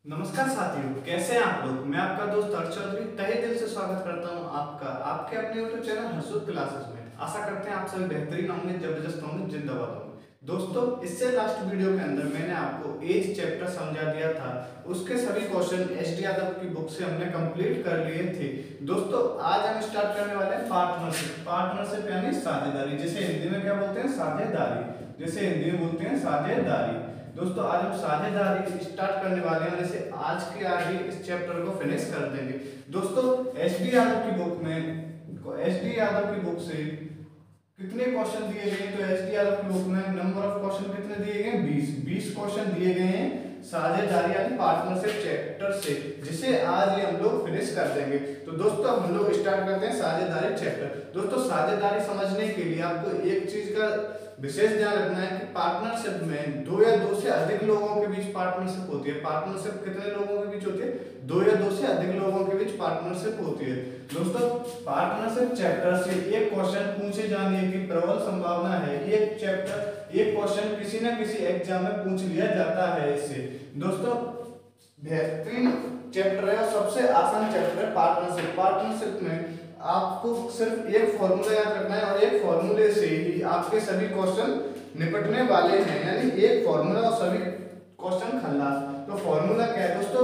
नमस्कार साथियों, कैसे हैं आप लोग। मैं आपका दोस्त हर्ष चौधरी तहे दिल से स्वागत करता हूं आपका आपके अपने यूट्यूब चैनल हर्षुद क्लासेस में। आशा करते हैं आप सभी बेहतरीन होंगे, जबरदस्त होंगे, जिंदाबाद होंगे। दोस्तों, इससे लास्ट वीडियो के अंदर मैंने आपको एज चैप्टर समझा दिया था। उसके सभी क्वेश्चन एस डी यादव की बुक से हमने कंप्लीट कर लिए थे। दोस्तों, आज हम स्टार्ट करने वाले हैं पार्टनरशिप यानी साझेदारी, जिसे हिंदी में क्या बोलते हैं, साझेदारी। जिसे हिंदी में बोलते हैं साझेदारी। दोस्तों, आज हम साझेदारी स्टार्ट करने वाले हैं, जैसे आज के आज ही इस चैप्टर को फिनिश कर देंगे। दोस्तों, एस डी यादव की बुक से कितने क्वेश्चन दिए गए, तो एस डी यादव की बुक में नंबर ऑफ क्वेश्चन कितने दिए गए, 20 क्वेश्चन दिए गए हैं साझेदारी यानी पार्टनरशिप चैप्टर से, जिसे आज ही हम लोग फिनिश कर देंगे। तो दोस्तों, हम लोग स्टार्ट करते हैं साझेदारी चैप्टर। दोस्तों, साझेदारी समझने के लिए आपको एक चीज का विशेष ध्यान रखना है कि पार्टनरशिप में दो या दो से अधिक लोगों के बीच पार्टनरशिप होती है। पार्टनरशिप कितने लोगों के बीच होती है, दो या दो से अधिक लोगों के बीच पार्टनरशिप होती है। दोस्तों, पार्टनरशिप चैप्टर से एक क्वेश्चन पूछे जाने की प्रबल संभावना है। एक क्वेश्चन किसी न किसी एग्जाम में पूछ लिया जाता है इससे। दोस्तों, बेहतरीन चैप्टर है और सबसे आसान चैप्टर है पार्टनरशिप में आपको सिर्फ एक फॉर्मूला याद रखना है और एक फॉर्मूले से ही आपके सभी क्वेश्चन निपटने वाले हैं, यानी एक फॉर्मूला और सभी क्वेश्चन खल्लास। तो फॉर्मूला क्या है दोस्तों,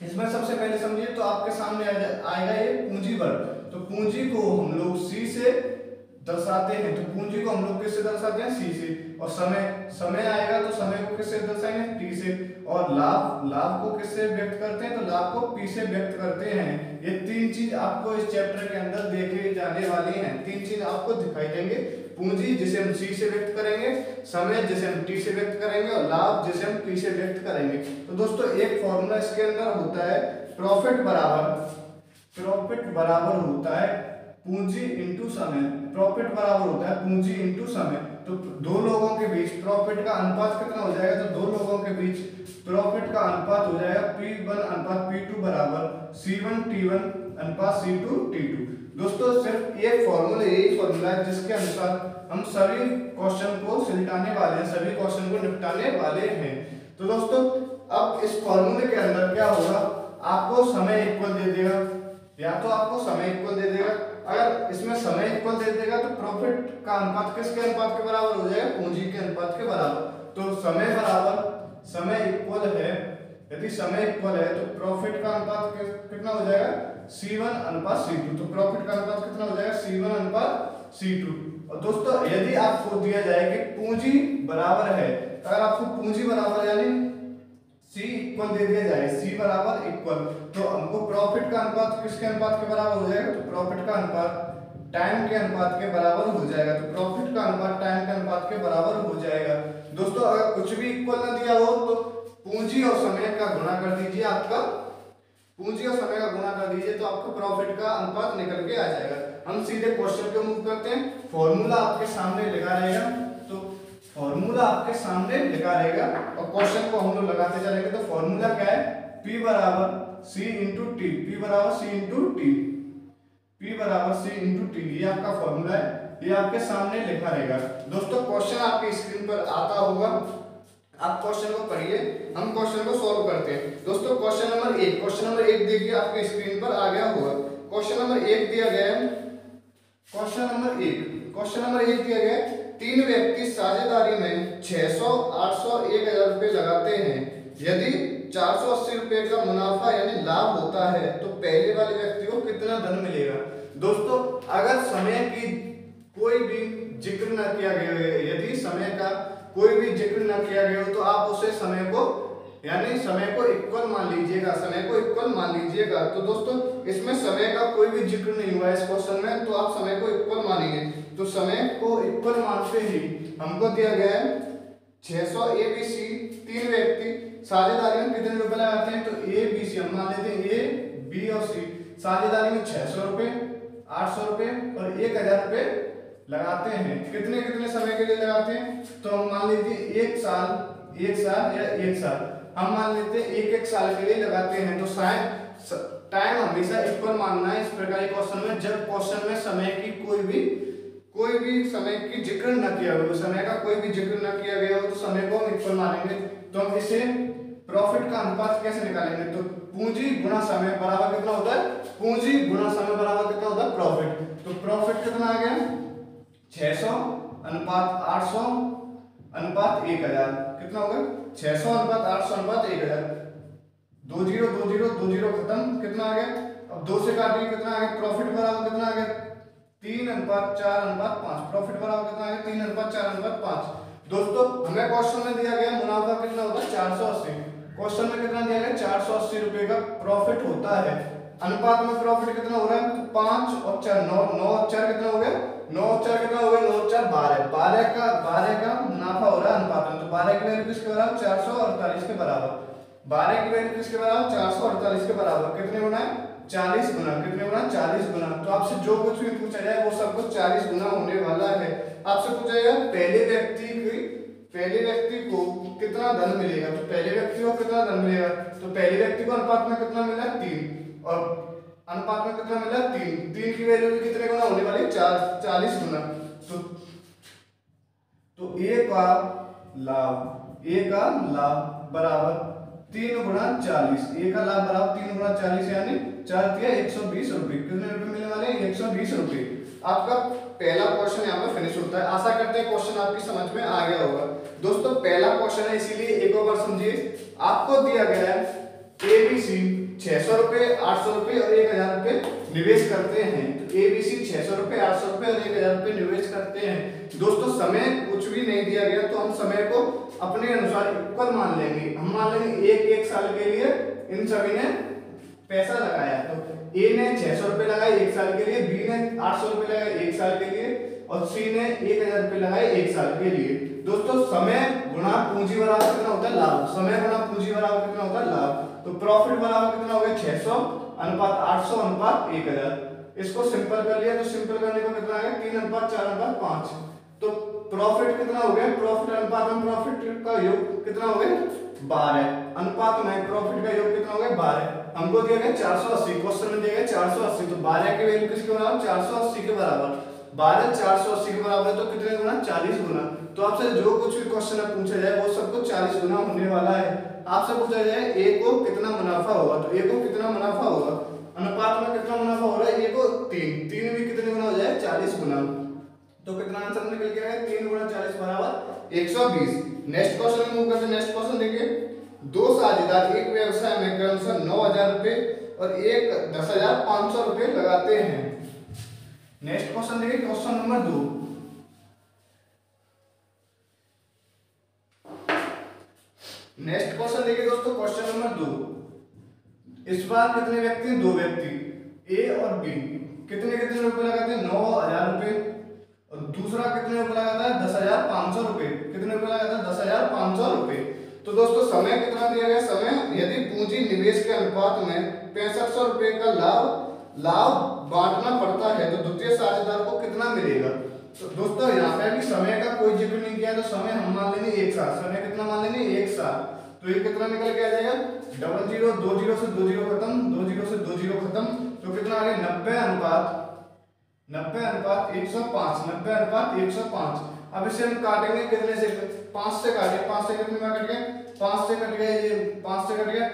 इसमें सबसे पहले समझिए तो आपके सामने आएगा ये पूंजी वर्ग। तो पूंजी को हम लोग सी से दर्शाते हैं, तो पूंजी को हम लोग किससे दर्शाते हैं, सी से। और समय आएगा तो समय को किससे दर्शाएंगे, टी से। और लाभ को किससे व्यक्त करते हैं, तो लाभ को पी से व्यक्त करते हैं। ये तीन चीज आपको इस चैप्टर के अंदर देखे जाने वाली हैं। तीन चीज आपको दिखाई देंगे, पूंजी जिसे हम सी से व्यक्त करेंगे, समय जिसे हम टी से व्यक्त करेंगे, और लाभ जिसे हम पी से व्यक्त करेंगे। तो दोस्तों, एक फॉर्मूला इसके अंदर होता है, प्रॉफिट बराबर होता है पूंजी इंटू समय। प्रॉफिट बराबर होता है पूंजी इंटू समय। तो दो लोगों के बीच प्रॉफिट का अनुपात कितना हो जाएगा, तो दो लोगों के बीच प्रॉफिट का अनुपात हो जाएगा P1 अनुपात P2 बराबर C1 T1 अनुपात C2 T2। दोस्तों, सिर्फ एक फॉर्मूला, यही फॉर्मूला है जिसके अनुसार हम सभी क्वेश्चन को सुलझाने वाले हैं, सभी क्वेश्चन को निपटाने वाले हैं। तो दोस्तों, अब इस फॉर्मूले के अंदर क्या होगा, आपको समय इक्वल दे देगा, या तो आपको समय इक्वल दे देगा। अगर इसमें समय इक्वल दे देगा तो प्रॉफिट का अनुपात किसके अनुपात के बराबर हो जाएगा, पूंजी के अनुपात के बराबर। तो समय इक्वल है, यदि समय इक्वल है तो प्रॉफिट का अनुपात कितना हो जाएगा, C1 अनुपात C2। तो प्रॉफिट का अनुपात कितना हो जाएगा, C1 अनुपात C2। और दोस्तों, यदि आपको दिया जाए कि पूंजी बराबर है, अगर आपको पूंजी बराबर यानी C इक्वल दे दिया जाए, C बराबर इक्वल, तो हमको प्रॉफिट का अनुपात किसके अनुपात के बराबर हो जाएगा, तो प्रॉफिट का अनुपात टाइम के अनुपात के बराबर हो जाएगा। तो प्रॉफिट का अनुपात टाइम के अनुपात के बराबर हो जाएगा। दोस्तों, अगर कुछ भी इक्वल ना दिया हो तो पूंजी और समय का गुणा कर दीजिए, आपका पूंजी और समय का गुणा कर दीजिए तो आपको प्रॉफिट का अनुपात निकल के आ जाएगा। हम सीधे क्वेश्चन पे मूव करते हैं। फॉर्मूला आपके सामने लिखा रहेगा, तो फॉर्मूला आपके सामने लिखा रहेगा और क्वेश्चन को हम लोग लगाते चलेंगे। तो फॉर्मूला क्या है, P बराबर C इंटू टी, P बराबर C इंटू टी, P बराबर C इंटू टी, ये आपका फॉर्मूला है, ये आपके सामने लिखा रहेगा। दोस्तों, क्वेश्चन आपकी स्क्रीन पर आता होगा, आप क्वेश्चन को पढ़िए, हम क्वेश्चन को सॉल्व करते हैं। दोस्तों, क्वेश्चन नंबर एक देखिए, आपके स्क्रीन पर आ गया होगा। क्वेश्चन नंबर एक दिया गया है, क्वेश्चन नंबर एक दिया गया है, तीन व्यक्ति साझेदारी में 600, 800, 1000 रुपए लगाते हैं। यदि 480 रुपए का मुनाफा यानी लाभ होता है तो पहले वाले व्यक्ति को कितना धन मिलेगा। दोस्तों, अगर समय की कोई भी जिक्र न किया गया है, यदि समय का कोई भी जिक्र न किया गया हो तो आप उसे समय को इक्वल मान लीजिएगा। तो दोस्तों, इसमें समय का कोई भी जिक्र नहीं हुआ इस क्वेश्चन में, तो आप समय को इक्वल मानेंगे। तो समय को इक्वल मानते ही हमको दिया गया है 600 ABC, तीन व्यक्ति साझेदारी में कितने रुपए लगाते हैं, तो ABC हम मान लेते हैं, A, B और C साझेदारी में 600 रुपए, 800 रुपए और 1000 रुपए लगाते हैं। कितने समय के लिए लगाते हैं, तो हम मान लीजिए एक साल हम मान लेते हैं, एक साल के लिए लगाते हैं। तो टाइम हमेशा इक्वल मानना है इस प्रकार के क्वेश्चन में, जब क्वेश्चन में समय की कोई भी समय की जिक्र न किया हो, समय का कोई भी जिक्र न किया गया हो तो समय को हम इक्वल मानेंगे। तो हम इसे प्रॉफिट का अनुपात कैसे निकालेंगे, तो पूंजी गुणा समय बराबर कितना होता है, पूंजी गुणा समय बराबर कितना होता है प्रॉफिट। तो प्रॉफिट कितना आ गया 600 अनुपात 800 अनुपात 1000, कितना होगा 600 अनुपात 800 अनुपात 1000, 2 0 2 0 2 0 खत्म, कितना आ गया, अब 2 से काटिए कितना आ गया, प्रॉफिट बराबर कितना आ गया 3 अनुपात 4 अनुपात 5, प्रॉफिट बराबर कितना आ गया 3 अनुपात 4 अनुपात 5। दोस्तों हमें क्वेश्चन में दिया गया मुनाफा कितना होता है 480, क्वेश्चन में कितना दिया गया 480 रुपए का प्रॉफिट होता है, अनुपात में प्रॉफिट कितना हो रहा है, तो 5 और 4 9 9 और 4 कितना हो गया 9 और 4 कितना हो गया 9 और 4 12 12 का मुनाफा हो रहा है अनुपात में, तो 12 की वैल्यू किसके बराबर 448 के बराबर, 12 की वैल्यू किसके बराबर 448 के बराबर, कितने गुना है 40 गुना, कितने गुना 40 गुना। तो आपसे जो कुछ भी पूछा जाए वो सब कुछ 40 गुना होने वाला है। आपसे पूछा जाएगा पहले व्यक्ति को कितना धन मिलेगा, तो पहले व्यक्ति को कितना धन मिलेगा, तो पहले व्यक्ति को अनुपात में कितना मिला 3 और अनुपात में कितना मिला 3 की वैल्यू कितने गुना होने वाली 40 गुना। तो ए का लाभ बराबर 3 गुणा 40, ए का लाभ बराबर 3 गुणा 40 यानी 4 तिया 120 रुपए, कितने रुपए मिलने वाले 120 रुपए। आपका पहला क्वेश्चन यहाँ पे फिनिश होता है। आशा करते हैं क्वेश्चन आपकी समझ में आ गया होगा। दोस्तों पहला क्वेश्चन है इसीलिए एक और बार समझिए। आपको दिया गया है एबीसी 600 रुपए 800 रुपए और 1000 रुपए निवेश करते हैं, तो एबीसी 600 रुपए 800 रुपए और 1000 रुपए निवेश करते हैं। दोस्तों समय कुछ भी नहीं दिया गया तो हम समय को अपने अनुसार इक्वल मान लेंगे। हम मान लेंगे एक साल के लिए इन सभी ने पैसा लगाया, तो ए ने 600 रुपए लगाए 1 साल के लिए, बी ने 800 रुपए लगाए 1 साल के लिए और सी ने 1000 रुपए लगाए 1 साल के लिए। दोस्तों समय गुणा पूंजी बराबर कितना होता है लाभ, समय गुणा पूंजी बराबर कितना होता है लाभ। तो प्रॉफिट बराबर कितना हो गया 600 अनुपात 800 अनुपात 1000। इसको सिंपल कर लिया तो सिंपल करने पर कितना आ गया 3 अनुपात 4 अनुपात 5। तो प्रॉफिट कितना हो गया, प्रॉफिट अनुपात में प्रॉफिट का योग कितना हो गया 12, अनुपात में प्रॉफिट का योग कितना हो गया 12। हमको दिया गया 480, क्वेश्चन में दिया गया 480, तो 12 की वैल्यू किसके बराबर 480 के बराबर, 12 480 के बराबर है तो कितने गुना 40 गुना। तो आपसे जो कुछ भी क्वेश्चन पूछा जाए वो सब कुछ 40 गुना होने वाला है। आपसे पूछा जाए ए को कितना मुनाफा होगा, तो ए को कितना मुनाफा होगा, अनुपात में कितना मुनाफा हो रहा है ए को 3 भी कितने गुना हो जाए 40 गुना। तो कितना आंसर निकल के आएगा 3 गुणा 40 बराबर 120। नेक्स्ट क्वेश्चन मूव करते हैं। नेक्स्ट क्वेश्चन देखिए, 2 साझेदार एक व्यवसाय में क्रमशः 9000 रुपए और एक 10,500 रुपए लगाते हैं। नेक्स्ट क्वेश्चन देखिए, क्वेश्चन नंबर 2। नेक्स्ट क्वेश्चन देखिए दोस्तों, क्वेश्चन नंबर 2। इस बार कितने व्यक्ति, 2 व्यक्ति ए और बी कितने रुपए लगाते हैं 9000 रुपए और दूसरा कितने रुपए लगाता है 10,500 रुपए, कितने रुपए लगाता है 10,500 रुपए। तो दोस्तों समय कितना दिया गया, समय यदि पूंजी निवेश के अनुपात में 6500 रुपए का लाभ बांटना पड़ता है तो द्वितीय साझेदार को कितना मिलेगा। तो दोस्तों यहाँ पे भी समय का कोई जिक्र नहीं किया, तो समय हम मान लेंगे 1 साल, समय कितना मान लेंगे 1 साल। तो ये कितना निकल के आ जाएगा 00 2 0 से 2 0 खत्म, 2 0 से 2 0 खत्म, तो कितना आ गया 90 अनुपात 105, 90 अनुपात 105। अब इसे हम काटेंगे कितने से, 5 से काटे, 5 से कितने में कट गए 5 से कट गए, ये 5 से कट गया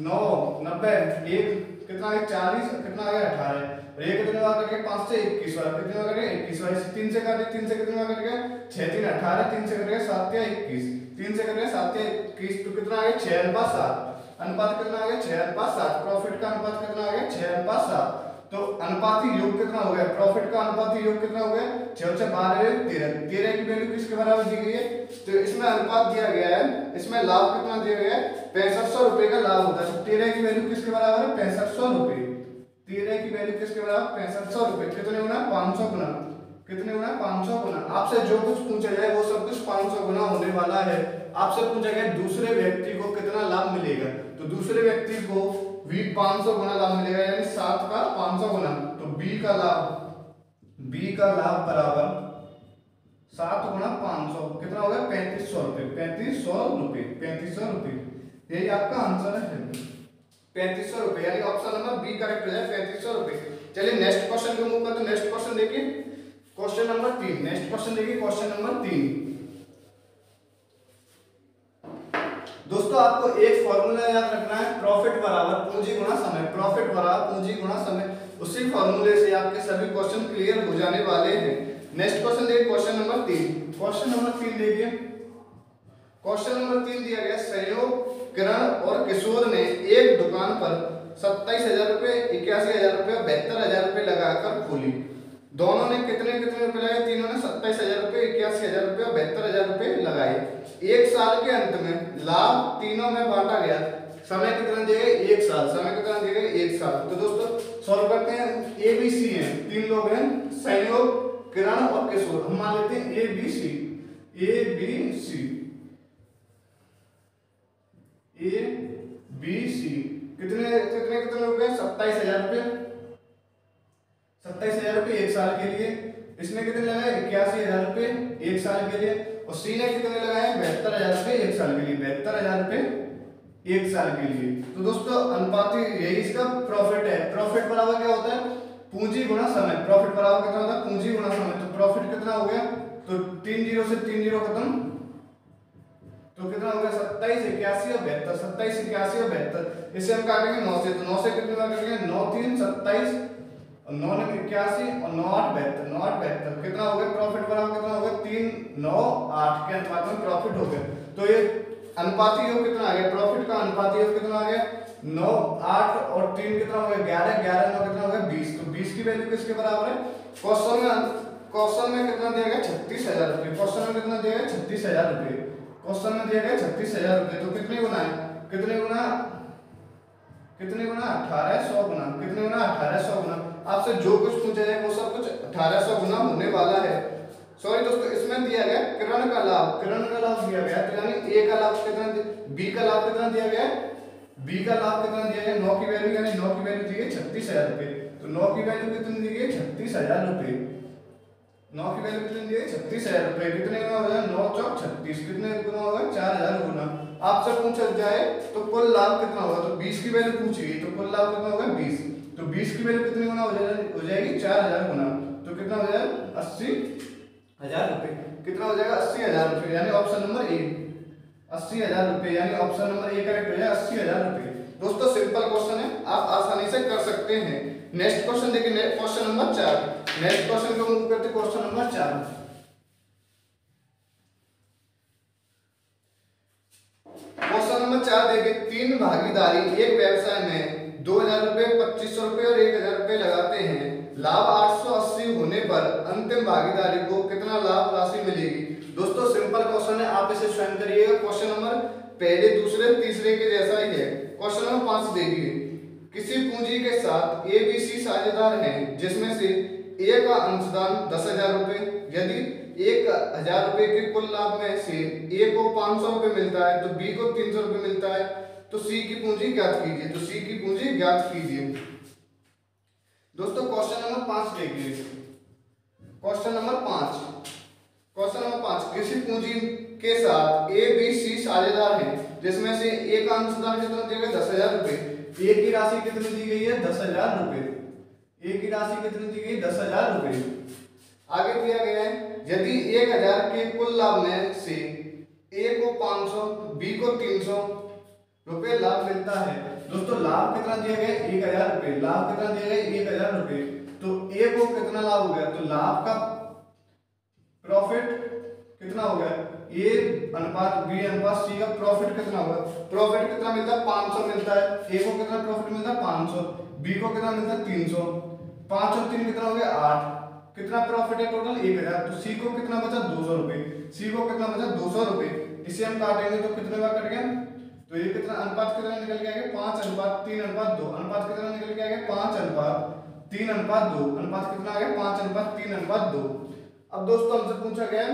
9 90 1 कितना है 40, कितना आ गया 18 और ये कितने बार कट गया 5 से 21 बार, कितने बार कट गया 21 बार। 3 से काटे, 3 से कितने बार कट गया 6 3 18, 3 से कट गया 7 या 21, 3 से कट गया 7 या 21, तो कितना आ गया 6 अनुपात 7। अनुपात कितना आ गया 6 अनुपात 7। प्रॉफिट का अनुपात कितना आ गया 6 अनुपात 7। तो अनुपाती योग कितना हो गया, प्रॉफिट का अनुपाती योग कितना हो गया 6 से 12 13 की वैल्यू किसके बराबर दी गई है। तो इसमें अनुपात दिया गया है, इसमें लाभ कितना दिया गया है 6500 रुपए का लाभ होता है। 13 की वैल्यू किसके बराबर है 6500 रुपए, 13 की वैल्यू किसके बराबर 6500 रुपए, कितने गुना 500 गुना, कितने गुना 500 गुना। आपसे जो कुछ पूछा जाए वो सब कुछ 500 गुना होने वाला है। आपसे पूछा गया दूसरे व्यक्ति को कितना लाभ मिलेगा, तो दूसरे व्यक्ति को भी 500 गुना लाभ मिलेगा, यानी 7 का 500 गुना। तो बी का लाभ बराबर 7 गुना 500 कितना होगा 3500 रुपए, 3500 रुपए। यही आपका आंसर है 3500 रुपए, यानी ऑप्शन नंबर बी करेक्ट हो जाए 3500 रुपए। चलिए नेक्स्ट क्वेश्चन को मूव करते हैं। नेक्स्ट क्वेश्चन देखिए, क्वेश्चन नंबर 3। नेक्स्ट क्वेश्चन देखिए, क्वेश्चन नंबर 3। दोस्तों आपको एक फॉर्मूला याद रखना है, प्रॉफिट बराबर पूंजी गुणा समय, प्रॉफिट बराबर पूंजी गुणा समय। उसी फॉर्मूले से आपके सभी क्वेश्चन क्लियर हो जाने वाले हैं। नेक्स्ट क्वेश्चन देखिए, क्वेश्चन नंबर 3। क्वेश्चन नंबर 3 देखिए, क्वेश्चन नंबर 3 दिया गया, संयोग किरण और किशोर ने एक दुकान पर 27,000 रुपए, 81,000 रुपए, 72,000 रुपए लगाकर खोली। दोनों ने कितने कितने रुपए लगाए? तीनों ने 27,000 रुपए, 81,000 रुपए और 72,000 रुपए लगाए। एक साल के अंत में लाभ तीनों में बांटा गया। समय कितना दिया गया? 1 साल। समय कितना दिया गया? 1 साल। तो दोस्तों सॉल्व करते हैं। ए बी सी हैं, 3 लोग हैं, संयोग किरण और किशोर। हम मान लेते हैं A B C, A B C, A B C. कितने कितने कितने रुपए? 27,000 रुपए, 27,000 रुपए 1 साल के लिए। इसने कितने लगाए? 81,000 रुपए 1 साल के लिए। और सी ने कितने लगाए? 72,000 रुपए 1 साल के लिए, 72,000 रुपए 1 साल के लिए। तो दोस्तों अनुपाती यही इसका प्रॉफिट है। प्रॉफिट बराबर क्या होता है? पूंजी गुणा समय। प्रॉफिट बराबर कितना होता है? पूंजी गुणा समय। तो प्रॉफिट कितना हो गया? तो 3 जीरो से 3 जीरो खत्म, तो कितना हो गया? 27, 81 और 72, 27, 81 और 72। इसे हम काटेंगे 9 से, तो 9 से कितने बार कटेंगे? 9 3 27 और 9 9 81 और 9 8 72, 9 8 72। कितना हो गया? प्रॉफिट बराबर कितना हो गया? 3 9 8 के अनुपात में प्रॉफिट हो गया। तो ये अनुपाती योग कितना आ गया? प्रॉफिट का अनुपाती योग कितना आ गया? 9 8 और 3 कितना हो गया? 11 11 9 कितना हो गया? 20। तो 20 की वैल्यू किसके बराबर है? क्वेश्चन में कितना दिया गया? 36,000 रुपए। क्वेश्चन में कितना दिया गया? 36,000 रुपए। क्वेश्चन में दिया गया 36,000 रुपए। तो कितने गुना है? कितने गुना? कितने गुना? 1800 गुना। कितने गुना? 1800 गुना। आपसे जो कुछ पूछा जाए वो सब कुछ 1800 गुना होने वाला है। सॉरी दोस्तों, इसमें दिया गया किरण का लाभ, किरण का लाभ दिया गया, तो यानी ए का लाभ कितना, बी का लाभ कितना दिया गया? बी का लाभ कितना दिया गया? 9 की वैल्यू, यानी 9 की वैल्यू दी गई 36,000 रुपए। तो 9 की वैल्यू कितनी दी गई? 36,000 रुपए। 9 की वैल्यू कितनी दी गई? 36,000 रुपए। कितने गुना हो जाए? 9 चौक 36। कितने गुना होगा? 4,000 गुना। आपसे पूछा जाए तो कुल लाभ कितना होगा? तो 20 की वैल्यू पूछी गई, तो कुल लाभ कितना होगा? 20। तो 20 की वैल्यू कितने गुना हो जाएगी? 4,000 गुना। तो कितना हो जाएगा? 80,000 रुपए। कितना हो जाएगा? 80,000 रुपए, यानी ऑप्शन नंबर ए, 80,000 रुपए, यानी ऑप्शन नंबर ए करेक्ट हो जाएगा, 80,000 रुपए। दोस्तों सिंपल क्वेश्चन है, आप आसानी से कर सकते हैं। नेक्स्ट क्वेश्चन देखिए, क्वेश्चन नंबर 4। नेक्स्ट क्वेश्चन को मूव करते, क्वेश्चन नंबर 4। क्वेश्चन नंबर 4 देखिए, 3 भागीदारी एक व्यवसाय में 2,000 रुपए, 2,500 रुपए और 1,000 रुपए लगाते हैं। लाभ 880 होने पर अंतिम भागीदारी को कितना लाभ राशि मिलेगी? दोस्तों सिंपल क्वेश्चन है, आप इसे स्वयं करिएगा। क्वेश्चन नंबर पहले, दूसरे, तीसरे के जैसा ही है। क्वेश्चन नंबर 5 देखिए, किसी पूंजी के साथ ए बी सी साझेदार हैं, जिसमें से ए का अंशदान 10,000 रुपए। यदि 1,000 रुपए के कुल लाभ में से ए को 500 रुपए मिलता है तो बी को 300 रुपए मिलता है, तो सी की पूंजी ज्ञात कीजिए। तो सी की पूंजी ज्ञात कीजिए। दोस्तों क्वेश्चन नंबर 5 देखिए, क्वेश्चन नंबर 5, क्वेश्चन नंबर 5, किसी पूंजी के साथ ए बी सी साझेदार हैं, जिसमें से ए का अंशदान कितना दिया गया? 10,000 रुपए। ए की राशि कितनी दी गई है? 10,000 रुपए। ए की राशि कितनी दी गई? 10,000 रुपए। आगे दिया गया है, यदि 1,000 के कुल लाभ में से ए को 500, बी को 300 रुपए लाभ मिलता है। दोस्तों लाभ कितना दिया गया? 1,000 रुपए। लाभ कितना दिया गया? 1,000 रुपए। तो ए को कितना लाभ हो गया? तो लाभ का प्रॉफिट कितना हो गया? ए अनुपात बी अनुपात सी का प्रॉफिट कितना होगा? प्रॉफिट कितना मिलता है? 500 मिलता है। ए को कितना प्रॉफिट मिलता है? 500। बी को कितना मिलता है? 300। 5 और 3 कितना हो गया? 8। कितना प्रॉफिट है टोटल? 1,000। तो सी को कितना बचा? 200 रुपए। सी को कितना बचा? 200 रुपए। इसे हम काटेंगे तो कितने बार कट गया? तो ये कितना अनुपात कितना निकल के आएगा? 5:3:2। अनुपात कितना निकल के आएगा? 5:3:2। अनुपात कितना आ गया? 5:3:2। अब दोस्तों हमसे पूछा गया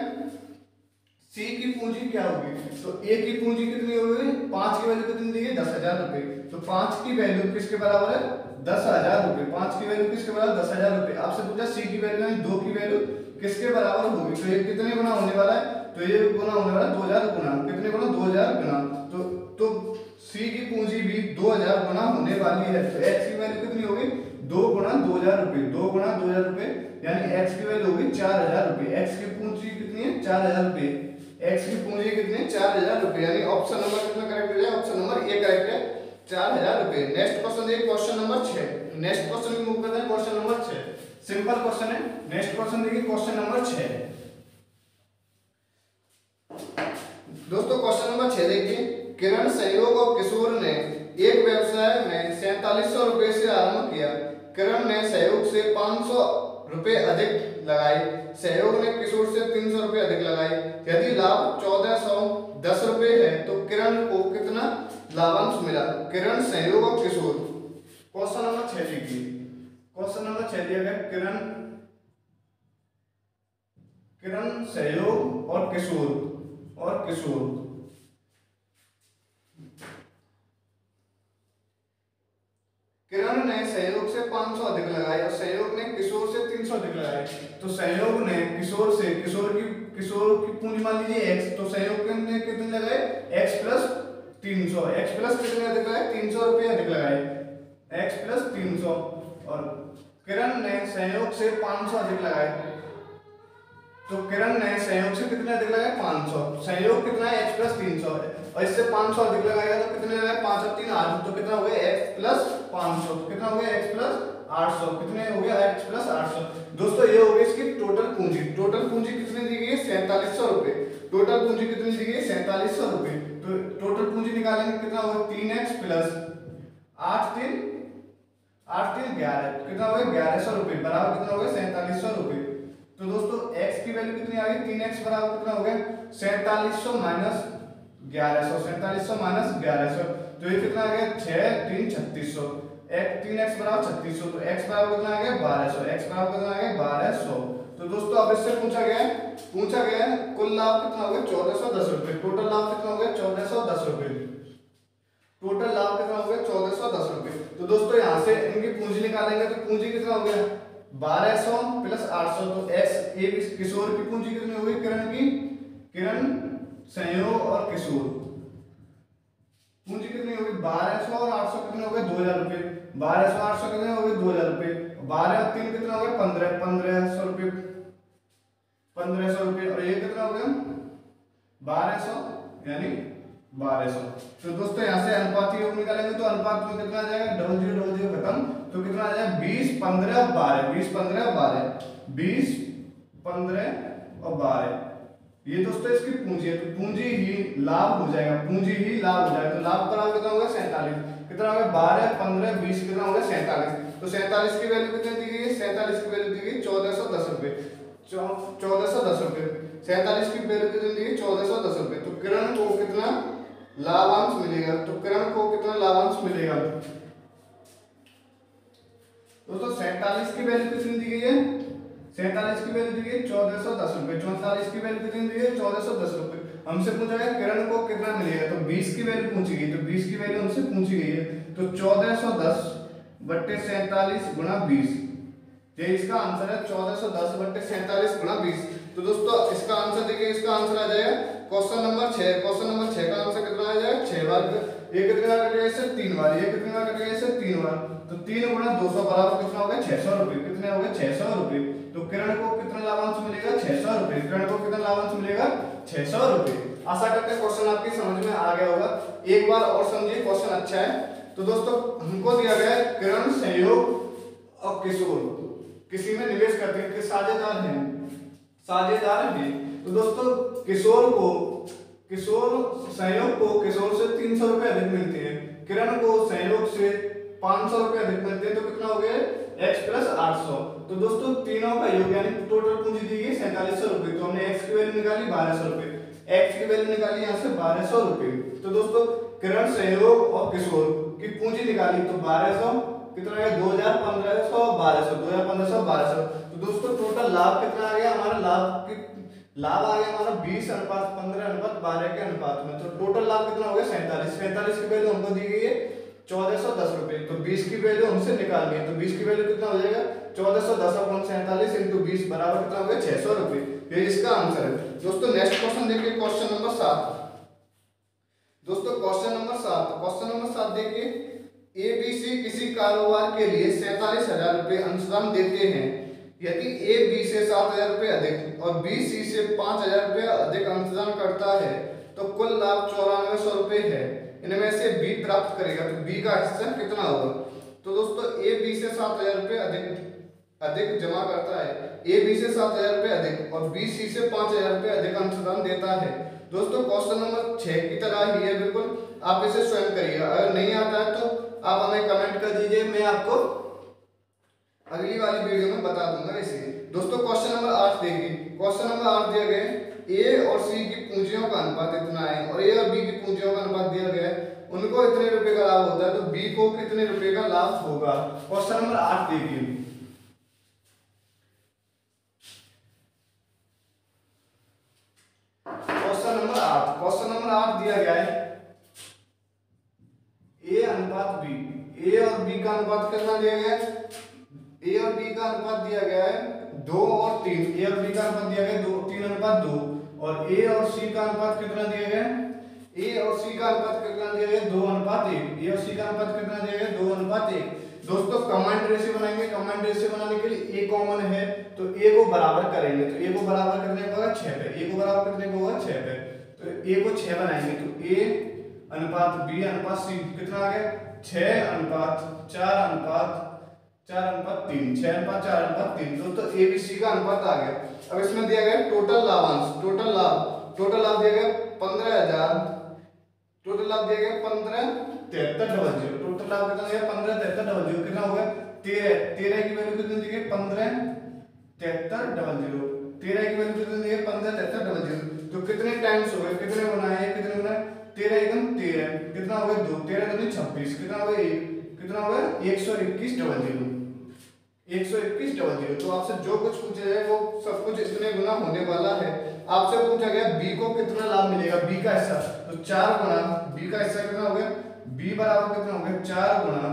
सी की पूंजी क्या होगी? तो ए की पूंजी कितनी होगी? 5 की वैल्यू कितनी दी है? 10,000 रुपए। तो 5 की वैल्यू किसके बराबर है? 10,000 रुपए। 5 की वैल्यू किसके बराबर? 10,000 रुपए। आपसे पूछा सी की वैल्यू यानी 2 की वैल्यू किसके बराबर होगी? तो ये कितने गुना होने वाला है? तो ये गुना होने वाला है 2,000 गुना। कितने गुना? 2,000 गुना। तो सी की पूंजी भी 2,000 गुना होने वाली है। तो एक्स की वैल्यू कितनी होगी? 2 गुना 2,000 रुपए। 2 गुना 2,000 रुपए, यानी एक्स की वैल्यू होगी 4,000 रुपए। एक्स की पूंजी कितनी है? 4,000 रुपए। एक्स की पूंजी कितनी 4000 रुपए, यानी ऑप्शन नंबर कितना करेक्ट हो जाएगा, ऑप्शन नंबर ए करेक्ट है 4000 रुपए। नेक्स्ट क्वेश्चन देखिए क्वेश्चन नंबर 6। नेक्स्ट क्वेश्चन की मूव करते हैं क्वेश्चन नंबर 6, सिंपल क्वेश्चन है। नेक्स्ट क्वेश्चन देखिए क्वेश्चन नंबर 6। दोस्तों क्वेश्चन नंबर 6 देखिए, किरण, सहयोग और किशोर ने एक व्यवसाय में 4700 रुपए से आरंभ किया। किरण ने सहयोग से 500 रुपए अधिक लगाए, सहयोग ने किशोर से 300 रुपए अधिक लगाए। यदि लाभ 1410 रुपए है तो किरण को कितना लाभांश मिला। किरण, सहयोग और किशोर। क्वेश्चन नंबर 6 देखिए, क्वेश्चन नंबर 6 दिया गया किरण, सहयोग और किशोर किरण ने सहयोग से 500 अधिक लगाए और सहयोग ने किशोर से 300 अधिक लगाए। तो सहयोग ने किशोर से किशोर की पूंजी मान लीजिए x, तो सहयोग ने कितने लगाए x प्लस 300, x प्लस कितने अधिक लगाए 300 रुपये अधिक लगाए, x प्लस 300। और किरण ने सहयोग से 500 अधिक लगाए, तो किरण ने सहयोग से कितने अधिक लगाए 500, सहयोग कितना है x प्लस 300 और इससे 500 अधिक लगाएगा तो कितने लगाए 5 और 3 8, तो कितना हो गया x प्लस 500, तो कितना हो गया x प्लस 800, कितने हो गया x प्लस 800। दोस्तों ये हो गई इसकी टोटल पूंजी। टोटल पूंजी कितनी दी गई है 4700 रुपए। टोटल पूंजी कितनी दी गई है 4700 रुपए। तो टोटल पूंजी निकालेंगे कितना होगा 3x प्लस 8 3 11, कितना हो गया 1100 रुपए बराबर कितना हो गया 4700 रुपए। तो दोस्तों x की वैल्यू कितनी आ गई 3x बराबर कितना हो गया 4700 माइनस 1100, 4700 माइनस 1100, तो ये कितना आ गया 6 3 3600, 3x बराबर 3600, तो x बराबर कितना आ गया 1200, x बराबर कितना आ गया 1200। तो दोस्तों अब इससे पूछा गया है कुल लाभ कितना हो गया 1410 रुपए। टोटल लाभ कितना हो गया 1410 रुपए। टोटल लाभ कितना हो गया 1410 रुपए। तो दोस्तों यहाँ से इनकी पूंजी निकालेंगे तो पूंजी कितना हो गया 1200 प्लस 800, तो x एक किशोर की पूंजी कितनी हो गई किरण, सहयोग और किशोर पूंजी कितनी हो गई 1200 और 800 कितने हो गए 2000 रुपए। 1200 800 कितने हो गए 2000 रुपए, 12 और 3 कितना हो गया 1500 रुपए, 1500 रुपए, और ये कितना हो गया 1200 यानी 1200। तो दोस्तों यहाँ से अनुपात योग निकालेंगे तो अनुपात में कितना आ जाएगा 00 खत्म, तो कितना आ जाएगा 20 15 12, 20 15 12, 20 15 और 12। ये दोस्तों इसकी पूंजी है, तो पूंजी ही लाभ हो जाएगा, तो लाभ बराबर कितना होगा 47, कितना होगा 12 15 20 कितना होगा 47। तो 47 की वैल्यू कितनी दी गई है 47 की वैल्यू दी गई 1410 रुपए, 1410 रुपए। 47 की वैल्यू कितनी दी गई 1410 रुपए। तो किरण को कितना लाभांश मिलेगा, दोस्तों 47 की वैल्यू कितनी दी गई है 47 की वैल्यू दी गई 1410 रुपए, 44 की वैल्यू कितनी दी है 1410 रुपए। हमसे पूछा गया किरण को कितना मिलेगा, तो 20 की वैल्यू पूछी गई, तो 20 की वैल्यू हमसे पूछी गई है, तो 1410 बट्टे 47 गुणा 20, ये इसका आंसर है 1410 बट्टे 47 गुणा 20। तो दोस्तों इसका आंसर देखिए, इसका आंसर आ जाएगा क्वेश्चन नंबर 6। क्वेश्चन नंबर 6 का आंसर कितना आ जाएगा 6 बार, ये कितनी बार कटेगा इससे 3 बार, ये कितनी बार कटेगा इससे 3 बार, तो 3 गुणा 200 बराबर कितना हो गया 600 रुपए, कितने हो गए 600 रुपए। तो किरण को कितना लाभांश मिलेगा 600 रुपए, किरण को कितना लाभांश मिलेगा 600 रुपए। आशा करते हैं क्वेश्चन आपकी समझ में आ गया होगा, एक बार और समझिए क्वेश्चन अच्छा है। तो दोस्तों हमको दिया गया है किरण, सहयोग और किशोर किसी में निवेश करते हैं, साझेदार हैं। तो दोस्तों सहयोग को किशोर से 300 रुपए अधिक मिलते हैं, किरण को सहयोग से 500 रुपए अधिक मिलते हैं, तो कितना हो गया x प्लस 800। तो दोस्तों तीनों का योग यानी टोटल पूंजी दी गई 4700 रुपए, तो हमने x की वैल्यू निकाली 1200 रुपए, x की वैल्यू निकाली यहाँ से 1200 रुपए। तो दोस्तों किरण, सहयोग और किशोर की पूंजी निकाली तो 1200 कितना आ गया 2000 1500 1200, 2000 1500 1200। तो दोस्तों टोटल लाभ कितना आ गया हमारा, लाभ आ गया हमारा 20 अनुपात 15 अनुपात 12 के अनुपात में। तो टोटल लाभ कितना हो गया 47 की वैल्यू हमको दी गई है 1410 रुपए, तो 20 की वैल्यू हमसे निकालनी है, तो 20 की वैल्यू कितना हो जाएगा 1410 अपॉन 47 इंटू 20 बराबर कितना हो गया 600 रुपए, ये इसका आंसर है। दोस्तों नेक्स्ट क्वेश्चन देखिए क्वेश्चन नंबर 7। दोस्तों क्वेश्चन नंबर 7 देखिए, ABC किसी कारोबार के लिए 47,000 रुपए अंशदान देते हैं। यदि ए बी से 7,000 रुपये अधिक और बी सी से 5,000 रुपये अधिक अंशदान करता है तो कुल लाभ 9400 रुपये है। इनमें से बी प्राप्त करेगा तो बी का हिस्सा कितना होगा। तो दोस्तों ए बी से 7,000 रुपये अधिक जमा करता है, ए बी से 7,000 रुपये अधिक और बी सी से 5,000 रुपये अधिक अंशदान देता है। दोस्तों क्वेश्चन नंबर 6 की तरह ही है बिल्कुल, आप इसे स्वयं करिएगा। अगर नहीं आता है तो आप हमें कमेंट कर दीजिए, मैं आपको अगली वाली वीडियो में बता दूंगा इसे। दोस्तों क्वेश्चन नंबर 8 देखिए। क्वेश्चन नंबर 8 दिया गया है ए और सी की पूंजियों का अनुपात इतना है और ए और बी की पूंजियों का अनुपात दिया गया है, उनको इतने रुपए का लाभ होता है तो बी को कितने रुपए का लाभ होगा। क्वेश्चन नंबर 8 देखिए। क्वेश्चन नंबर 8 दिया गया है ए अनुपात बी, ए और बी का अनुपात कितना दिया गया है, ए और बी का अनुपात दिया गया है 2 और 3, ए और बी का अनुपात दिया गया है 3:2 और ए और सी का अनुपात कितना दिया गया है, ए और सी का अनुपात कितना दिया गया 2:1, ए और सी का अनुपात कितना दिया गया 2:1। दोस्तों कमांड रेशियो बनाएंगे, कमांड रेशियो बनाने के लिए ए कॉमन है तो ए को बराबर करेंगे, तो ए को बराबर करने को होगा 6 पे, ए को बराबर करने को होगा 6 पे, तो ए को 6 बनाएंगे तो ए अनुपात बी अनुपात सी कितना आ गया 6:4:3, 6:4:3। दोस्तों ए बी सी का अनुपात आ गया। अब इसमें दिया गया टोटल लाभांश, टोटल लाभ दिया गया 15,000, टोटल लाभ दिया गया 15,73,00, टोटल लाभ कितना दिया 15,73,00, कितना हो गया 13 की वैल्यू कितनी दी गई 15,73,00, 13 की वैल्यू कितनी दी गई 15,73,00, तो कितने टाइम्स हो गए, कितने गुना है, कितने गुना 13 एकम 13, कितना हो गया 2, 13 दूनी 26, कितना हो गया 1, कितना हो गया 121,00, 121,00। तो आपसे जो कुछ पूछा जाए वो सब कुछ इतने गुना होने वाला है। आपसे पूछा गया बी को कितना लाभ मिलेगा, बी का हिस्सा, तो 4 गुना बी का हिस्सा कितना हो गया, बी बराबर कितना हो गया 4 गुना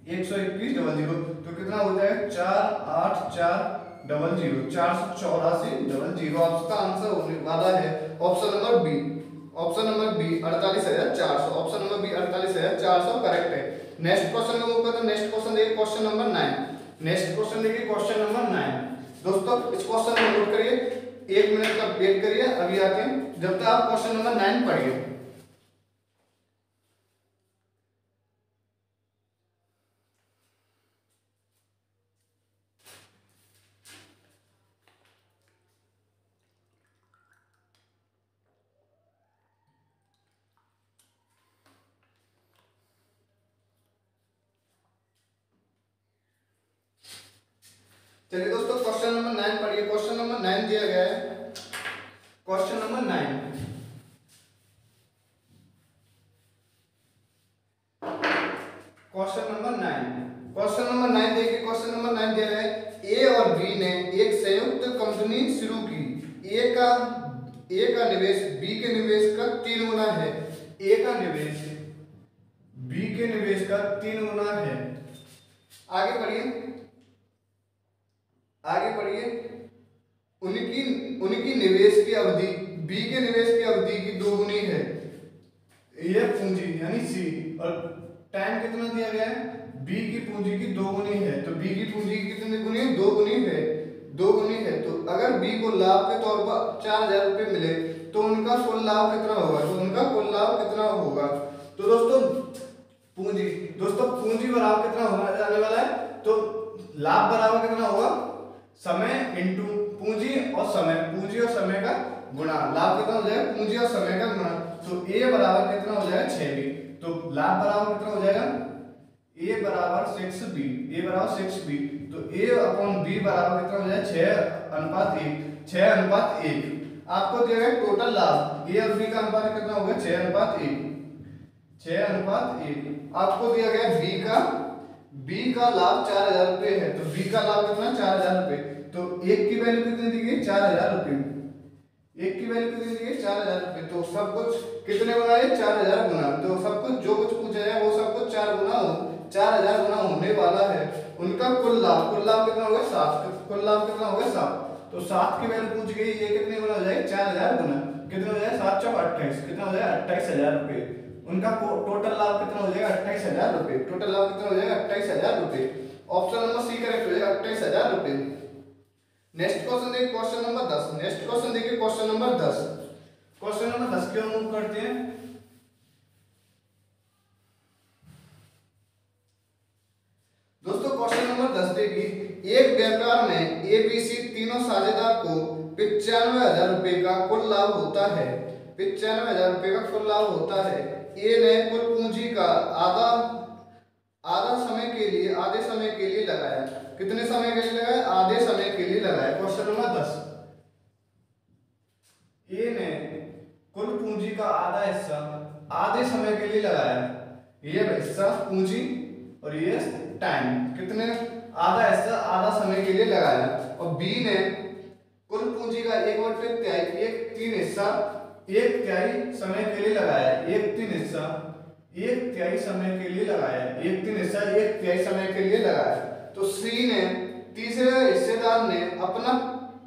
121,00, तो कितना हो जाएगा 484,00, 484,00। आपका आंसर होने वाला है option number B, option number B 48,400, option number B 48,400 correct है। नेक्स्ट क्वेश्चन का मूव करते हैं। नेक्स्ट क्वेश्चन देखिए क्वेश्चन नंबर 9। नेक्स्ट क्वेश्चन देखिए क्वेश्चन नंबर 9। दोस्तों इस क्वेश्चन को नोट करिए, 1 मिनट का वेट करिए, अभी आते हैं जब तक आप क्वेश्चन नंबर 9 पढ़िए। चलिए दोस्तों क्वेश्चन नंबर 9 पढ़िए। क्वेश्चन नंबर 9 दिया गया है, question number 9, question number 9, question number 9 देखिए। क्वेश्चन नंबर 9 दिया है ए और बी ने एक संयुक्त कंपनी शुरू की, ए का निवेश बी के निवेश का 3 गुना है, ए का निवेश बी के निवेश का 3 गुना है। आगे पढ़िए, आगे पढ़िए। उनकी निवेश की अवधि बी के निवेश की अवधि की 2 गुनी है, यह पूंजी यानी सी, और टाइम कितना दिया गया है, बी की पूंजी की 2 गुनी है, तो बी की पूंजी कितनी गुनी है 2 गुनी है, 2 गुनी है। तो अगर बी को लाभ के तौर पर 4,000 रुपये मिले तो उनका कुल लाभ कितना होगा, तो उनका कुल लाभ कितना होगा। तो दोस्तों पूंजी बराबर कितना होने जाने वाला है, तो लाभ बराबर कितना होगा समय इंटू पूंजी और समय, पूंजी और समय का गुणा, लाभ कितना हो जाएगा पूंजी और समय का गुणा, तो a बराबर कितना हो जाएगा 6b, तो लाभ बराबर कितना हो जाएगा a बराबर 6b, a बराबर 6b, तो a/b बराबर कितना हो जाएगा 6:1, 6:1। आपको दिया गया टोटल लाभ a और b का अनुपात कितना होगा 6:1, 6:1। आपको दिया गया बी का लाभ 4,000 रुपये है, तो बी का लाभ कितना 4,000 रुपये, तो 1 की वैल्यू कितनी दी गई 4,000 रुपये, 1 की वैल्यू कितनी दी गई 4,000 रुपये, तो सब कुछ कितने गुना है 4,000 गुना, तो सब कुछ जो कुछ पूछा जाए वो सब कुछ 4,000 गुना होने वाला है। उनका कुल लाभ कितना होगा 7, कुल लाभ कितना होगा 7, तो 7 की वैल्यू पूछ गई, ये कितने गुना हो जाएगा 4,000 गुना, कितना हो जाएगा 7 चौक 28, कितना हो जाएगा 28,000 रुपये। उनका टोटल लाभ कितना हो जाएगा 28,000 रुपये, टोटल लाभ कितना हो जाएगा 28,000 रुपये। ऑप्शन नंबर सी करेक्ट हो जाएगा 28,000 रुपये। नेक्स्ट क्वेश्चन देखिए क्वेश्चन नंबर 10। नेक्स्ट क्वेश्चन देखिए क्वेश्चन नंबर 10। क्वेश्चन नंबर 10 क्यों मूव करते हैं। दोस्तों क्वेश्चन नंबर 10 देखिए एक व्यापार में एबीसी तीनों साझेदार को 95,000 रुपए का कुल लाभ होता है। 95,000 रुपए का कुल लाभ होता है। ए ने कुल पूंजी का आधे समय के लिए लगाया। कितने समय के लिए लगाया? आधे समय के लिए लगाया। क्वेश्चन नंबर 10 ए ने कुल पूंजी का आधा हिस्सा आधे समय के लिए लगाया। ये हिस्सा पूंजी और ये टाइम, कितने? आधा हिस्सा आधा समय के लिए लगाया। और बी ने कुल पूंजी का 1/3 हिस्सा 1/3 समय के लिए लगाया। 1/3 हिस्सा 1/3 समय के लिए लगाया। 1/3 हिस्सा 1/3 समय के लिए लगाया। तो सी ने तीसरे हिस्सेदार ने अपना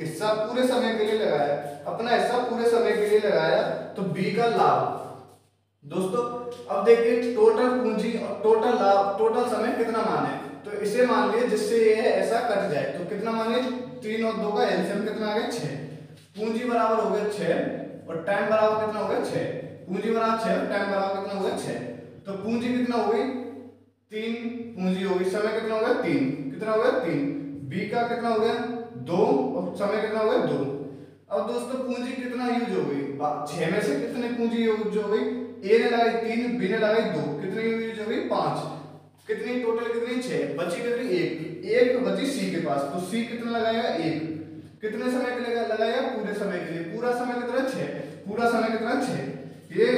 हिस्सा पूरे समय के लिए लगाया। अपना हिस्सा पूरे समय के लिए लगाया तो बी का लाभ। दोस्तों अब देखिए टोटल पूंजी और टोटल लाभ टोटल समय कितना माने, तो इसे मान लिए जिससे ये ऐसा कट जाए। तो कितना माने? 3 और 2 का एलसीएम कितना आ गया? 6। पूंजी बराबर हो गया 6 और टाइम बराबर कितना हो गया? 6। पूंजी बराबर 6 और टाइम बराबर कितना हो गया? 6। तो पूंजी कितना हो गई? 3 पूंजी हो गई। समय कितना हो गया? 3। कितना हो गया? 3। बी का कितना हो गया? 2 और समय कितना हो गया? 2। अब दोस्तों पूंजी कितना यूज हो गई? 6 में से कितनी पूंजी यूज हो गई? ए ने लगाई 3, बी ने लगाई 2, कितनी यूज हो गई? 5। कितनी टोटल कितनी? 6। बची कितनी? 1 बची सी के पास। तो सी कितना लगाएगा? 1। कितने समय के लिए लगाएगा? पूरे समय के लिए। पूरा समय कितना? 6। पूरा समय कितना? 6। ये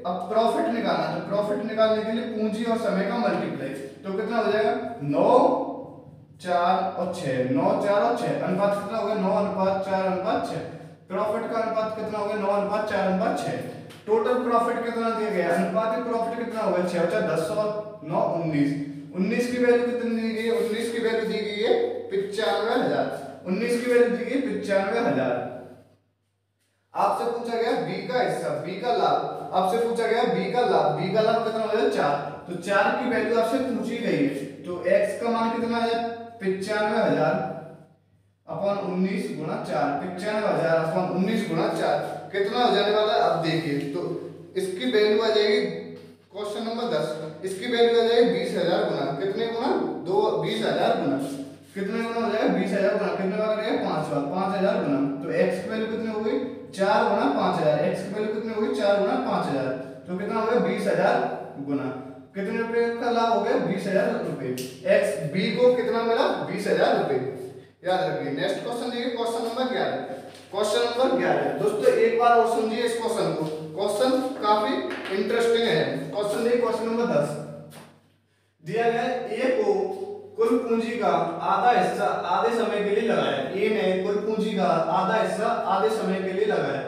अब प्रॉफिट निकालना, तो प्रॉफिट निकालने के लिए पूंजी और समय का मल्टीप्लाई, तो कितना हो जाएगा? 9, 4 और 6। 9, 4 और 6 अनुपात कितना हो गया? 9:4:6। प्रॉफिट का अनुपात कितना हो गया? 9:4:6। टोटल प्रॉफिट कितना दिया गया? अनुपातिक प्रॉफिट कितना हो गया? 6 और 4 10 और 9 19। 19 की वैल्यू कितनी दी गई है? 19 की वैल्यू दी गई है 95,000। 19 की वैल्यू दी गई 95,000। आपसे पूछा गया बी का हिस्सा, बी का लाभ। आपसे पूछा गया बी का लाभ। बी का लाभ कितना हो जाएगा? 4। तो 4 की वैल्यू आपसे पूछी गई है। तो x का मान कितना है? 95,000 अपॉन 19 गुणा 4। 95,000 अपॉन 19 गुणा 4 कितना हो जाने वाला है? अब देखिए तो इसकी वैल्यू आ जाएगी क्वेश्चन नंबर 10। इसकी वैल्यू आ जाएगी 20,000 गुना कितने गुना? 20,000 गुना कितने गुना हो जाएगा? 20,000 गुना कितने बार करेगा? 5 बार। 5,000 गुना तो x की वैल्यू कितनी हो गई? 4 गुना 5,000। x की वैल्यू कितनी हो गई? 4 गुना 5,000। तो कितना हो गया? 20,000 गुना कितने रुपए का लाभ हो गया? 20,000 रुपए। x b को कितना मिला? 20,000 रुपए। याद रखिए। नेक्स्ट क्वेश्चन देखिए क्वेश्चन नंबर 11। क्वेश्चन नंबर 11 दोस्तों एक बार और सुनिए इस क्वेश्चन को। क्वेश्चन काफी इंटरेस्टिंग है। क्वेश्चन देखिए क्वेश्चन नंबर 10 दिया गया ए को कुल पूंजी का आधा हिस्सा आधे समय के लिए लगाया। ए ने कुल पूंजी का आधा हिस्सा आधे समय के लिए लगाया।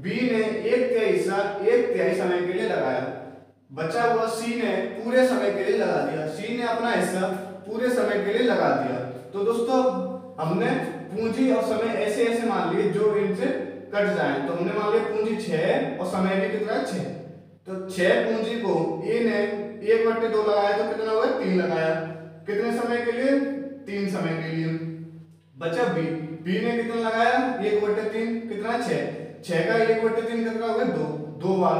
बी ने 1/3 हिस्सा 1/3 समय के लिए लगाया। बचा हुआ सी ने पूरे समय के लिए लगा दिया। सी ने अपना हिस्सा पूरे समय के लिए लगा दिया। तो दोस्तों हमने पूंजी और समय ऐसे ऐसे मान लिए जो इनसे कट जाए। तो हमने मान लिया पूंजी 6 और समय भी कितना है? 6। तो 6 पूंजी को ए ने 1/2 लगाया तो कितना हुआ? 3 लगाया। कितने समय के लिए? 3 समय के लिए। बचा बी। बी ने कितना लगाया? 1/3 कितना? 6। 6 का 1/3 कितना हो गया? 2 बार।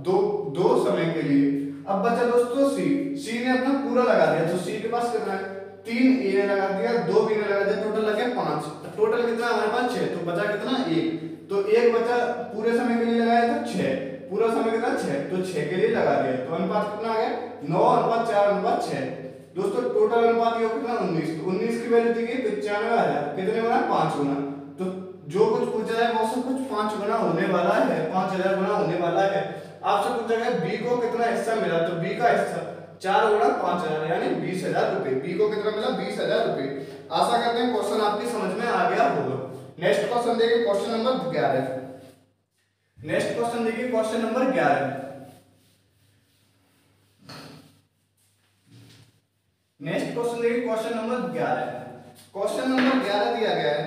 2 समय के लिए। अब बचा दोस्तों सी। सी ने अपना पूरा लगा दिया। तो सी के पास कितना है? 3 ए ने लगा दिया, 2 बी ने लगा दिया, टोटल लग गया 5। टोटल कितना हमारे पास? 6। तो बचा कितना? 1। तो 1 बचा पूरे समय के लिए लगाया तो 6। पूरा समय कितना? 6। तो 6 के लिए लगा दिया। तो अनुपात कितना आ गया? 9:4:6। दोस्तों टोटल अनुपात ये कितना? 19। तो 19 की वैल्यू दी गई 95,000 कितने गुना? 5 गुना। तो जो कुछ पूछा है वो सब कुछ 5 गुना होने वाला है। 5,000 गुना होने वाला है। आपसे पूछा गया बी को कितना हिस्सा मिला। तो बी का हिस्सा 4 गुणा 5,000 यानी 20,000 रुपए। बी को कितना मिला? 20,000 रुपए। आशा करते हैं क्वेश्चन आपकी समझ में आ गया होगा। नेक्स्ट क्वेश्चन देखिए क्वेश्चन नंबर 11। नेक्स्ट क्वेश्चन देखिए क्वेश्चन नंबर 11। नेक्स्ट क्वेश्चन देखिए क्वेश्चन नंबर 11। क्वेश्चन नंबर 11 दिया गया है